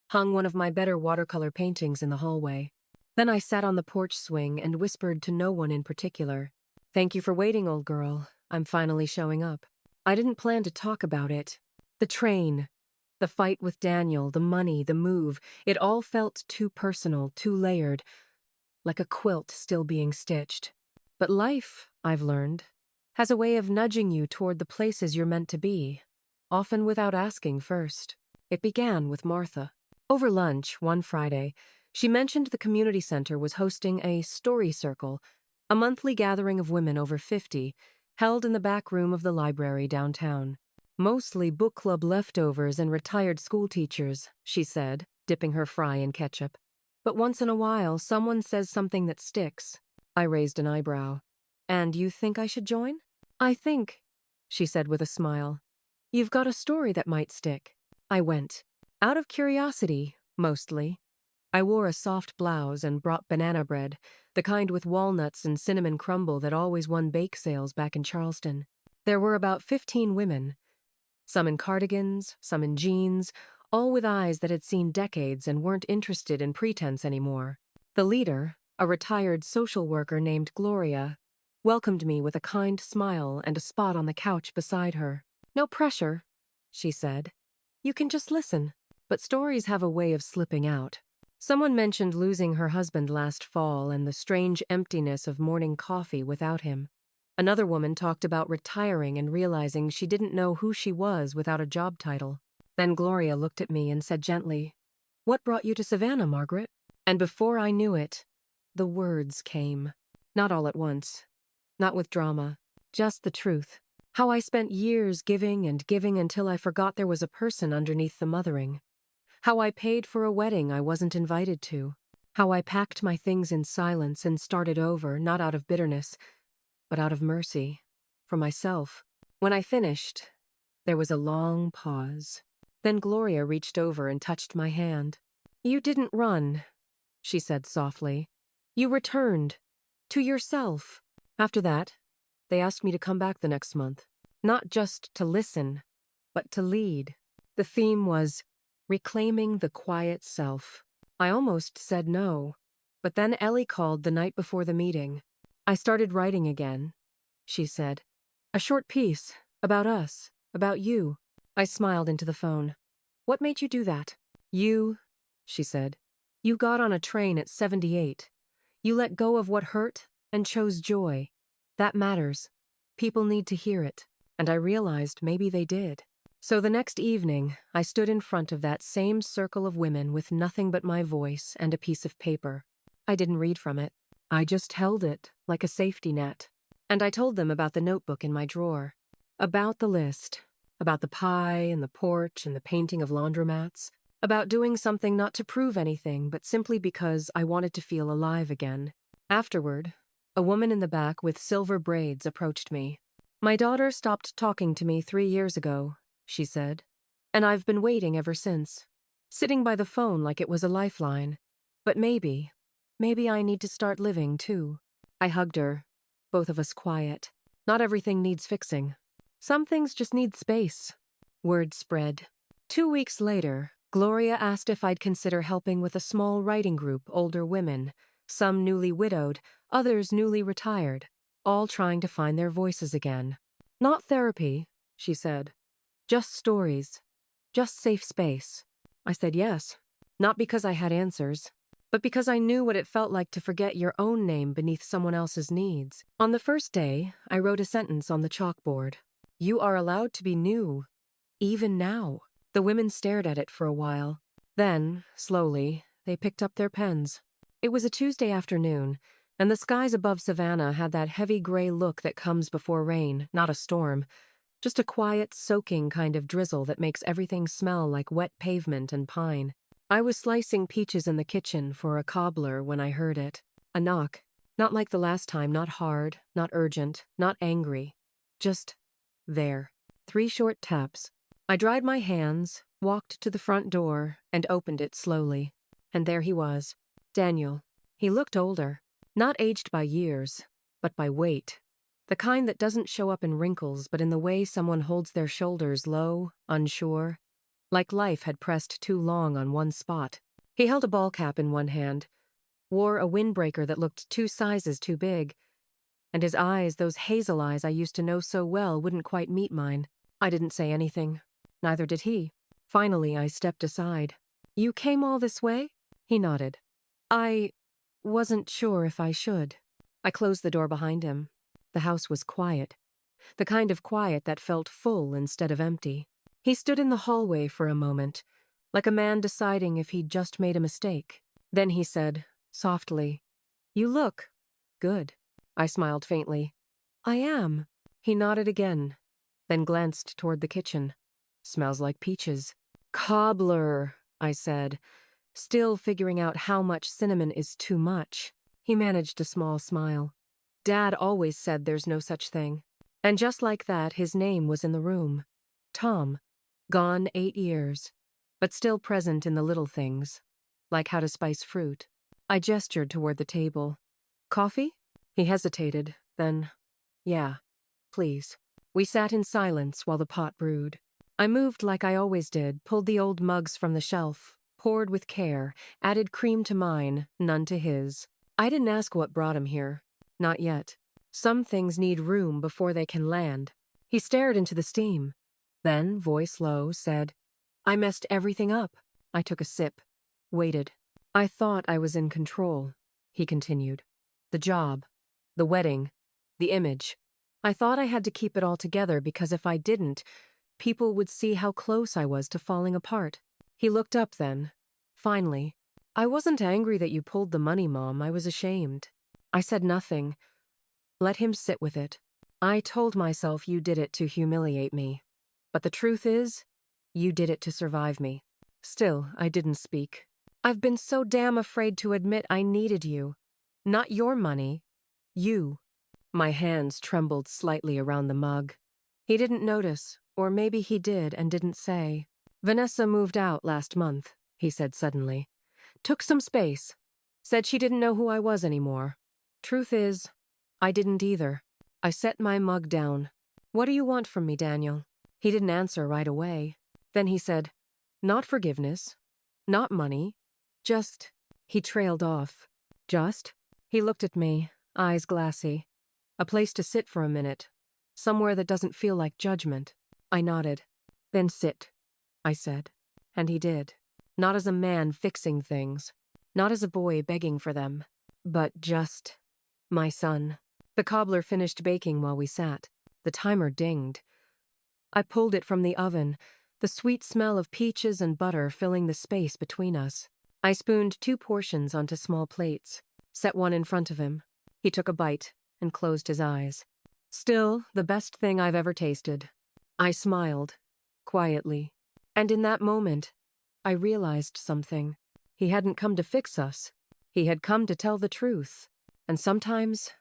hung one of my better watercolor paintings in the hallway. Then I sat on the porch swing and whispered to no one in particular. Thank you for waiting, old girl. I'm finally showing up. I didn't plan to talk about it. The train, the fight with Daniel, the money, the move, it all felt too personal, too layered, like a quilt still being stitched. But life, I've learned, has a way of nudging you toward the places you're meant to be, often without asking first. It began with Martha. Over lunch, one Friday, she mentioned the community center was hosting a story circle, a monthly gathering of women over 50, held in the back room of the library downtown. Mostly book club leftovers and retired school teachers, she said, dipping her fry in ketchup. But once in a while, someone says something that sticks. I raised an eyebrow. And you think I should join? I think, she said with a smile, you've got a story that might stick. I went. Out of curiosity, mostly. I wore a soft blouse and brought banana bread, the kind with walnuts and cinnamon crumble that always won bake sales back in Charleston. There were about 15 women, some in cardigans, some in jeans, all with eyes that had seen decades and weren't interested in pretense anymore. The leader, a retired social worker named Gloria, welcomed me with a kind smile and a spot on the couch beside her. No pressure, she said. You can just listen. But stories have a way of slipping out. Someone mentioned losing her husband last fall and the strange emptiness of morning coffee without him. Another woman talked about retiring and realizing she didn't know who she was without a job title. Then Gloria looked at me and said gently, "What brought you to Savannah, Margaret?" And before I knew it, the words came. Not all at once. Not with drama. Just the truth. How I spent years giving and giving until I forgot there was a person underneath the mothering. How I paid for a wedding I wasn't invited to. How I packed my things in silence and started over, not out of bitterness, but out of mercy. For myself. When I finished, there was a long pause. Then Gloria reached over and touched my hand. You didn't run, she said softly. You returned. To yourself. After that, they asked me to come back the next month. Not just to listen, but to lead. The theme was reclaiming the quiet self. I almost said no, but then Ellie called the night before the meeting. I started writing again, she said. A short piece, about us, about you. I smiled into the phone. What made you do that? You, she said. You got on a train at 78. You let go of what hurt and chose joy. That matters. People need to hear it, and I realized maybe they did. So the next evening, I stood in front of that same circle of women with nothing but my voice and a piece of paper. I didn't read from it. I just held it like a safety net. And I told them about the notebook in my drawer, about the list, about the pie and the porch and the painting of laundromats, about doing something not to prove anything, but simply because I wanted to feel alive again. Afterward, a woman in the back with silver braids approached me. "My daughter stopped talking to me 3 years ago," she said, "and I've been waiting ever since, sitting by the phone like it was a lifeline. But maybe I need to start living too." I hugged her, both of us quiet. Not everything needs fixing. Some things just need space. Word spread. 2 weeks later, Gloria asked if I'd consider helping with a small writing group, older women, some newly widowed, others newly retired, all trying to find their voices again. "Not therapy," she said. "Just stories. Just safe space." I said yes, not because I had answers, but because I knew what it felt like to forget your own name beneath someone else's needs. On the first day, I wrote a sentence on the chalkboard. "You are allowed to be new, even now." The women stared at it for a while. Then, slowly, they picked up their pens. It was a Tuesday afternoon, and the skies above Savannah had that heavy gray look that comes before rain, not a storm. Just a quiet, soaking kind of drizzle that makes everything smell like wet pavement and pine. I was slicing peaches in the kitchen for a cobbler when I heard it. A knock. Not like the last time, not hard, not urgent, not angry. Just there. 3 short taps. I dried my hands, walked to the front door, and opened it slowly. And there he was. Daniel. He looked older. Not aged by years, but by weight. The kind that doesn't show up in wrinkles, but in the way someone holds their shoulders low, unsure, like life had pressed too long on one spot. He held a ball cap in one hand, wore a windbreaker that looked 2 sizes too big, and his eyes, those hazel eyes I used to know so well, wouldn't quite meet mine. I didn't say anything. Neither did he. Finally, I stepped aside. "You came all this way?" He nodded. "I wasn't sure if I should." I closed the door behind him. The house was quiet. The kind of quiet that felt full instead of empty. He stood in the hallway for a moment, like a man deciding if he'd just made a mistake. Then he said, softly, "You look good." I smiled faintly. "I am." He nodded again, then glanced toward the kitchen. "Smells like peaches." "Cobbler," I said, still figuring out how much cinnamon is too much. He managed a small smile. "Dad always said there's no such thing." And just like that, his name was in the room. Tom. Gone 8 years, but still present in the little things, like how to spice fruit. I gestured toward the table. "Coffee?" He hesitated, then, "Yeah, please." We sat in silence while the pot brewed. I moved like I always did, pulled the old mugs from the shelf, poured with care, added cream to mine, none to his. I didn't ask what brought him here. Not yet. Some things need room before they can land. He stared into the steam. Then, voice low, said, "I messed everything up." I took a sip. Waited. "I thought I was in control," he continued. "The job. The wedding. The image. I thought I had to keep it all together because if I didn't, people would see how close I was to falling apart." He looked up then. Finally. "I wasn't angry that you pulled the money, Mom. I was ashamed." I said nothing. Let him sit with it. "I told myself you did it to humiliate me. But the truth is, you did it to survive me." Still, I didn't speak. "I've been so damn afraid to admit I needed you. Not your money. You." My hands trembled slightly around the mug. He didn't notice, or maybe he did and didn't say. "Vanessa moved out last month," he said suddenly. "Took some space. Said she didn't know who I was anymore. Truth is, I didn't either." I set my mug down. "What do you want from me, Daniel?" He didn't answer right away. Then he said, "Not forgiveness. Not money. Just..." He trailed off. "Just?" He looked at me, eyes glassy. "A place to sit for a minute. Somewhere that doesn't feel like judgment." I nodded. "Then sit," I said. And he did. Not as a man fixing things. Not as a boy begging for them. But just my son. The cobbler finished baking while we sat. The timer dinged. I pulled it from the oven, the sweet smell of peaches and butter filling the space between us. I spooned 2 portions onto small plates, set one in front of him. He took a bite and closed his eyes. Still, the best thing I've ever tasted. I smiled, quietly. And in that moment, I realized something. He hadn't come to fix us. He had come to tell the truth. And sometimes,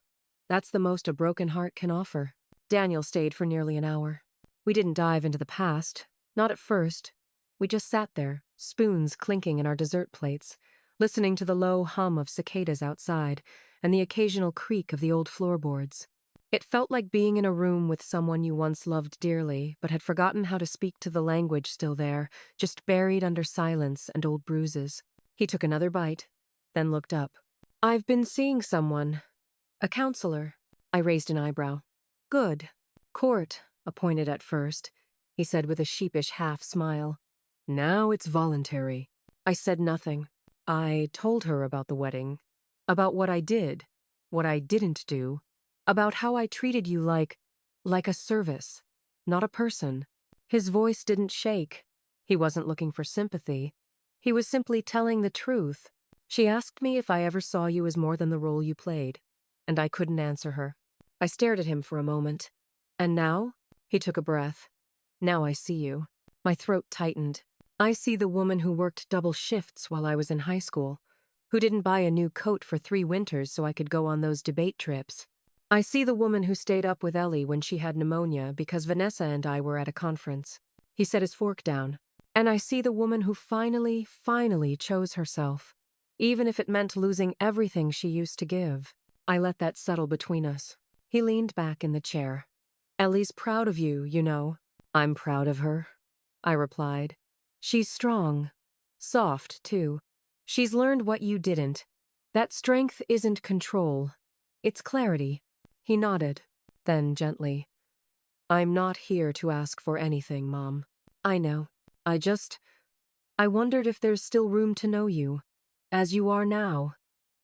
that's the most a broken heart can offer. Daniel stayed for nearly an hour. We didn't dive into the past, not at first. We just sat there, spoons clinking in our dessert plates, listening to the low hum of cicadas outside and the occasional creak of the old floorboards. It felt like being in a room with someone you once loved dearly, but had forgotten how to speak to the language still there, just buried under silence and old bruises. He took another bite, then looked up. "I've been seeing someone. A counselor." I raised an eyebrow. "Good. Court appointed at first," he said with a sheepish half-smile. "Now it's voluntary." I said nothing. I told her about the wedding, about what I did, what I didn't do, about how I treated you like a service, not a person. His voice didn't shake. He wasn't looking for sympathy. He was simply telling the truth. She asked me if I ever saw you as more than the role you played, and I couldn't answer her. I stared at him for a moment. "And now?" He took a breath. "Now I see you." My throat tightened. I see the woman who worked double shifts while I was in high school, who didn't buy a new coat for 3 winters so I could go on those debate trips. I see the woman who stayed up with Ellie when she had pneumonia because Vanessa and I were at a conference. He set his fork down. And I see the woman who finally chose herself, even if it meant losing everything she used to give. I let that settle between us. He leaned back in the chair. "Ellie's proud of you, you know." "I'm proud of her," I replied. "She's strong. Soft, too. She's learned what you didn't. That strength isn't control. It's clarity." He nodded, then gently. "I'm not here to ask for anything, Mom. I know. I wondered if there's still room to know you, as you are now,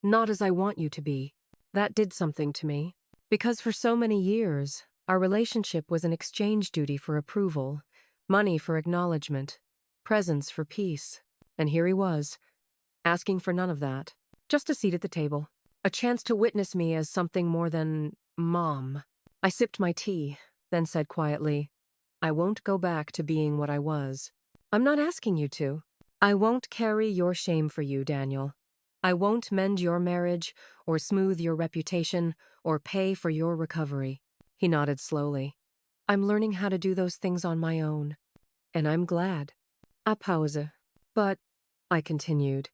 not as I want you to be." That did something to me, because for so many years, our relationship was an exchange duty for approval, money for acknowledgement, presence for peace. And here he was, asking for none of that. Just a seat at the table. A chance to witness me as something more than Mom. I sipped my tea, then said quietly, "I won't go back to being what I was. I'm not asking you to. I won't carry your shame for you, Daniel. I won't mend your marriage, or smooth your reputation, or pay for your recovery." He nodded slowly. "I'm learning how to do those things on my own. And I'm glad." A pause. "But," I continued,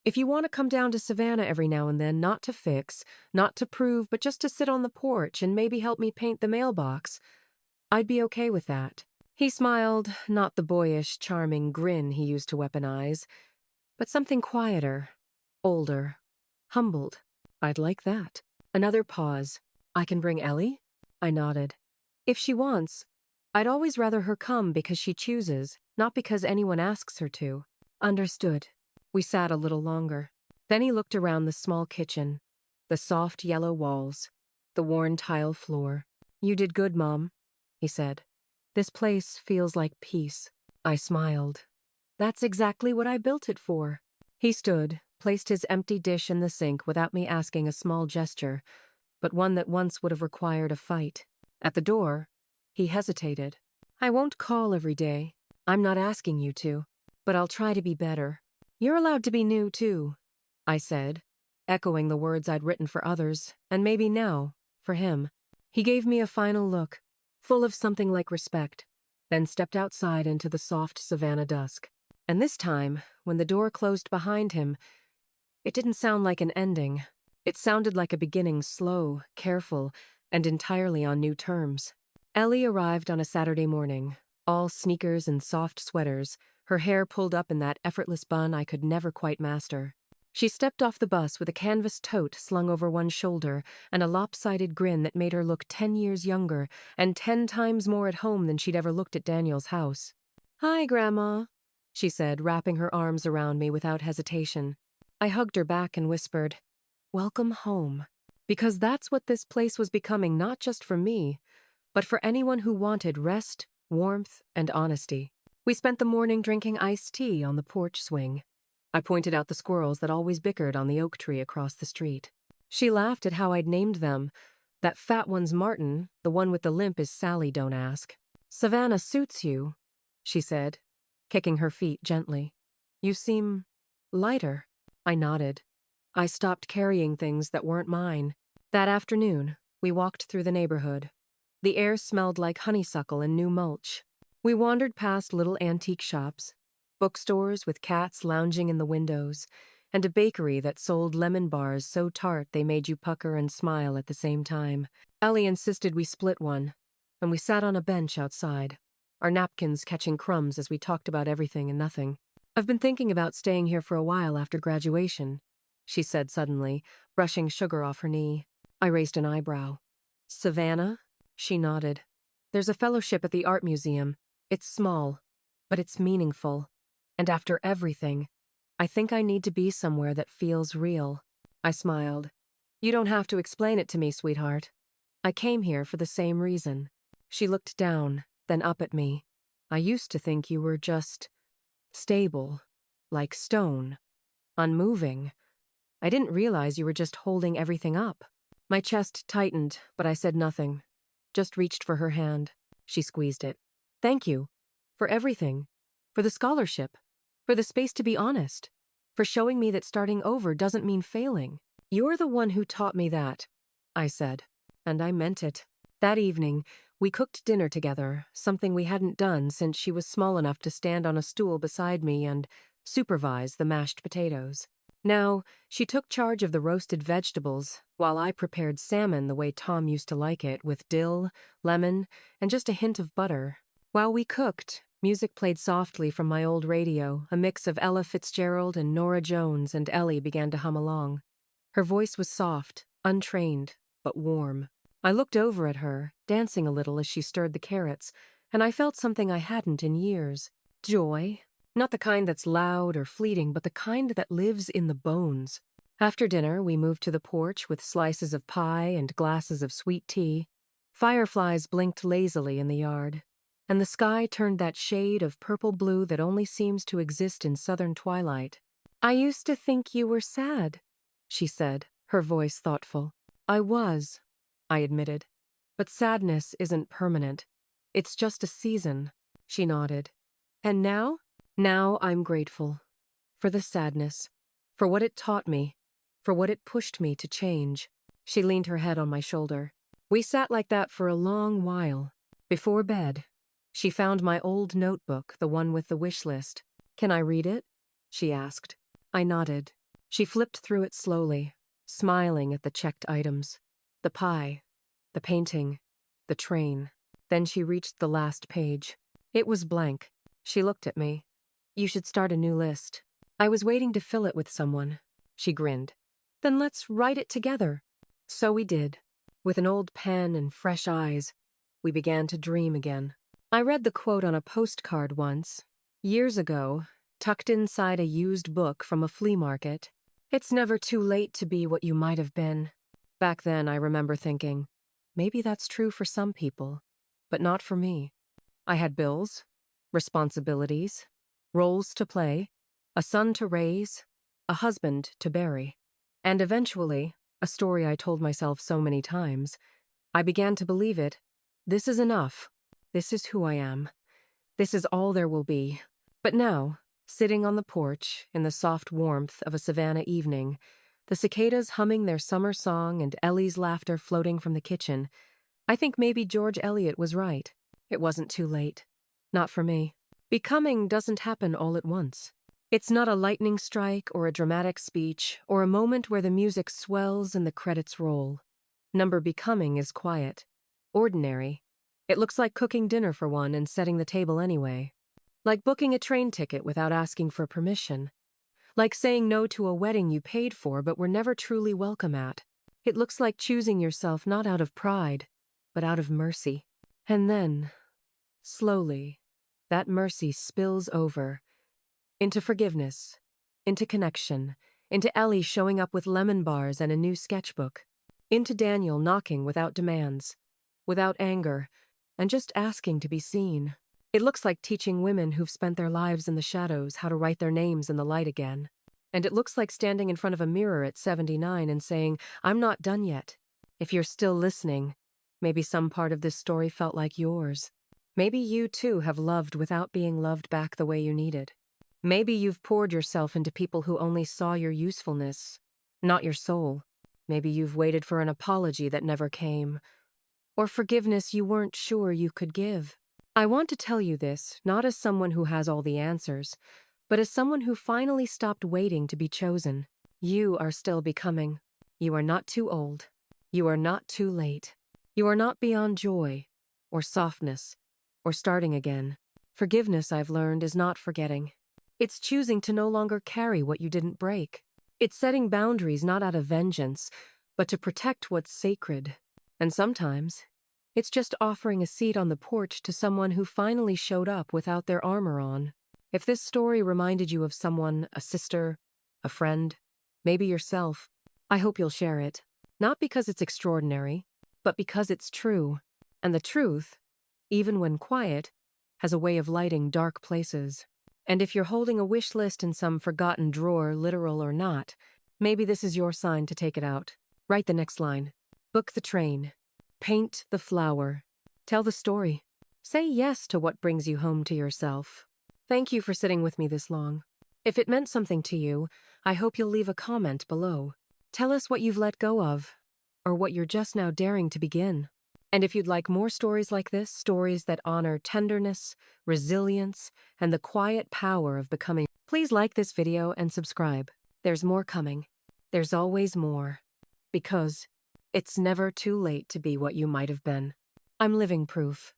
"if you want to come down to Savannah every now and then, not to fix, not to prove, but just to sit on the porch and maybe help me paint the mailbox, I'd be okay with that." He smiled, not the boyish, charming grin he used to weaponize, but something quieter, older, humbled. "I'd like that." Another pause. "I can bring Ellie?" I nodded. "If she wants. I'd always rather her come because she chooses, not because anyone asks her to." "Understood." We sat a little longer. Then he looked around the small kitchen, the soft yellow walls, the worn tile floor. "You did good, Mom," he said. "This place feels like peace." I smiled. "That's exactly what I built it for." He stood, placed his empty dish in the sink without me asking, a small gesture, but one that once would have required a fight. At the door, he hesitated. "I won't call every day. I'm not asking you to, but I'll try to be better." "You're allowed to be new, too," I said, echoing the words I'd written for others, and maybe now, for him. He gave me a final look, full of something like respect, then stepped outside into the soft Savannah dusk. And this time, when the door closed behind him, it didn't sound like an ending. It sounded like a beginning, slow, careful, and entirely on new terms. Ellie arrived on a Saturday morning, all sneakers and soft sweaters, her hair pulled up in that effortless bun I could never quite master. She stepped off the bus with a canvas tote slung over one shoulder and a lopsided grin that made her look 10 years younger and 10 times more at home than she'd ever looked at Daniel's house. "Hi, Grandma," she said, wrapping her arms around me without hesitation. I hugged her back and whispered, "Welcome home," because that's what this place was becoming, not just for me, but for anyone who wanted rest, warmth, and honesty. We spent the morning drinking iced tea on the porch swing. I pointed out the squirrels that always bickered on the oak tree across the street. She laughed at how I'd named them. That fat one's Martin, the one with the limp is Sally, don't ask. Savannah suits you, she said, kicking her feet gently. You seem lighter. I nodded. I stopped carrying things that weren't mine. That afternoon, we walked through the neighborhood. The air smelled like honeysuckle and new mulch. We wandered past little antique shops, bookstores with cats lounging in the windows, and a bakery that sold lemon bars so tart they made you pucker and smile at the same time. Ellie insisted we split one, and we sat on a bench outside, our napkins catching crumbs as we talked about everything and nothing. I've been thinking about staying here for a while after graduation, she said suddenly, brushing sugar off her knee. I raised an eyebrow. Savannah? She nodded. There's a fellowship at the art museum. It's small, but it's meaningful. And after everything, I think I need to be somewhere that feels real. I smiled. You don't have to explain it to me, sweetheart. I came here for the same reason. She looked down, then up at me. I used to think you were just stable, like stone, unmoving. I didn't realize you were just holding everything up. My chest tightened, but I said nothing. Just reached for her hand. She squeezed it. Thank you. For everything. For the scholarship. For the space to be honest. For showing me that starting over doesn't mean failing. You're the one who taught me that, I said. And I meant it. That evening, we cooked dinner together, something we hadn't done since she was small enough to stand on a stool beside me and supervise the mashed potatoes. Now, she took charge of the roasted vegetables, while I prepared salmon the way Tom used to like it, with dill, lemon, and just a hint of butter. While we cooked, music played softly from my old radio, a mix of Ella Fitzgerald and Norah Jones, and Ellie began to hum along. Her voice was soft, untrained, but warm. I looked over at her, dancing a little as she stirred the carrots, and I felt something I hadn't in years. Joy. Not the kind that's loud or fleeting, but the kind that lives in the bones. After dinner, we moved to the porch with slices of pie and glasses of sweet tea. Fireflies blinked lazily in the yard, and the sky turned that shade of purple-blue that only seems to exist in southern twilight. I used to think you were sad, she said, her voice thoughtful. I was, I admitted. But sadness isn't permanent. It's just a season, she nodded. And now? Now I'm grateful. For the sadness. For what it taught me. For what it pushed me to change. She leaned her head on my shoulder. We sat like that for a long while. Before bed, she found my old notebook, the one with the wish list. Can I read it? She asked. I nodded. She flipped through it slowly, smiling at the checked items. The pie, the painting, the train. Then she reached the last page. It was blank. She looked at me. You should start a new list. I was waiting to fill it with someone. She grinned. Then let's write it together. So we did. With an old pen and fresh eyes, we began to dream again. I read the quote on a postcard once, years ago, tucked inside a used book from a flea market. It's never too late to be what you might have been. Back then, I remember thinking, maybe that's true for some people, but not for me. I had bills, responsibilities, roles to play, a son to raise, a husband to bury. And eventually, a story I told myself so many times, I began to believe it. This is enough. This is who I am. This is all there will be. But now, sitting on the porch in the soft warmth of a Savannah evening, the cicadas humming their summer song and Ellie's laughter floating from the kitchen, I think maybe George Eliot was right. It wasn't too late. Not for me. Becoming doesn't happen all at once. It's not a lightning strike or a dramatic speech or a moment where the music swells and the credits roll. Number becoming is quiet, ordinary. It looks like cooking dinner for one and setting the table anyway. Like booking a train ticket without asking for permission. Like saying no to a wedding you paid for but were never truly welcome at. It looks like choosing yourself not out of pride, but out of mercy. And then, slowly, that mercy spills over into forgiveness, into connection, into Ellie showing up with lemon bars and a new sketchbook, into Daniel knocking without demands, without anger, and just asking to be seen. It looks like teaching women who've spent their lives in the shadows how to write their names in the light again. And it looks like standing in front of a mirror at 79 and saying, I'm not done yet. If you're still listening, maybe some part of this story felt like yours. Maybe you too have loved without being loved back the way you needed. Maybe you've poured yourself into people who only saw your usefulness, not your soul. Maybe you've waited for an apology that never came, or forgiveness you weren't sure you could give. I want to tell you this, not as someone who has all the answers, but as someone who finally stopped waiting to be chosen. You are still becoming. You are not too old. You are not too late. You are not beyond joy, or softness, or starting again. Forgiveness, I've learned, is not forgetting. It's choosing to no longer carry what you didn't break. It's setting boundaries not out of vengeance, but to protect what's sacred. And sometimes, it's just offering a seat on the porch to someone who finally showed up without their armor on. If this story reminded you of someone, a sister, a friend, maybe yourself, I hope you'll share it. Not because it's extraordinary, but because it's true. And the truth, even when quiet, has a way of lighting dark places. And if you're holding a wish list in some forgotten drawer, literal or not, maybe this is your sign to take it out. Write the next line. Book the train. Paint the flower. Tell the story. Say yes to what brings you home to yourself. Thank you for sitting with me this long. If it meant something to you, I hope you'll leave a comment below. Tell us what you've let go of, or what you're just now daring to begin. And if you'd like more stories like this, stories that honor tenderness, resilience, and the quiet power of becoming, please like this video and subscribe. There's more coming. There's always more. Because it's never too late to be what you might have been. I'm living proof.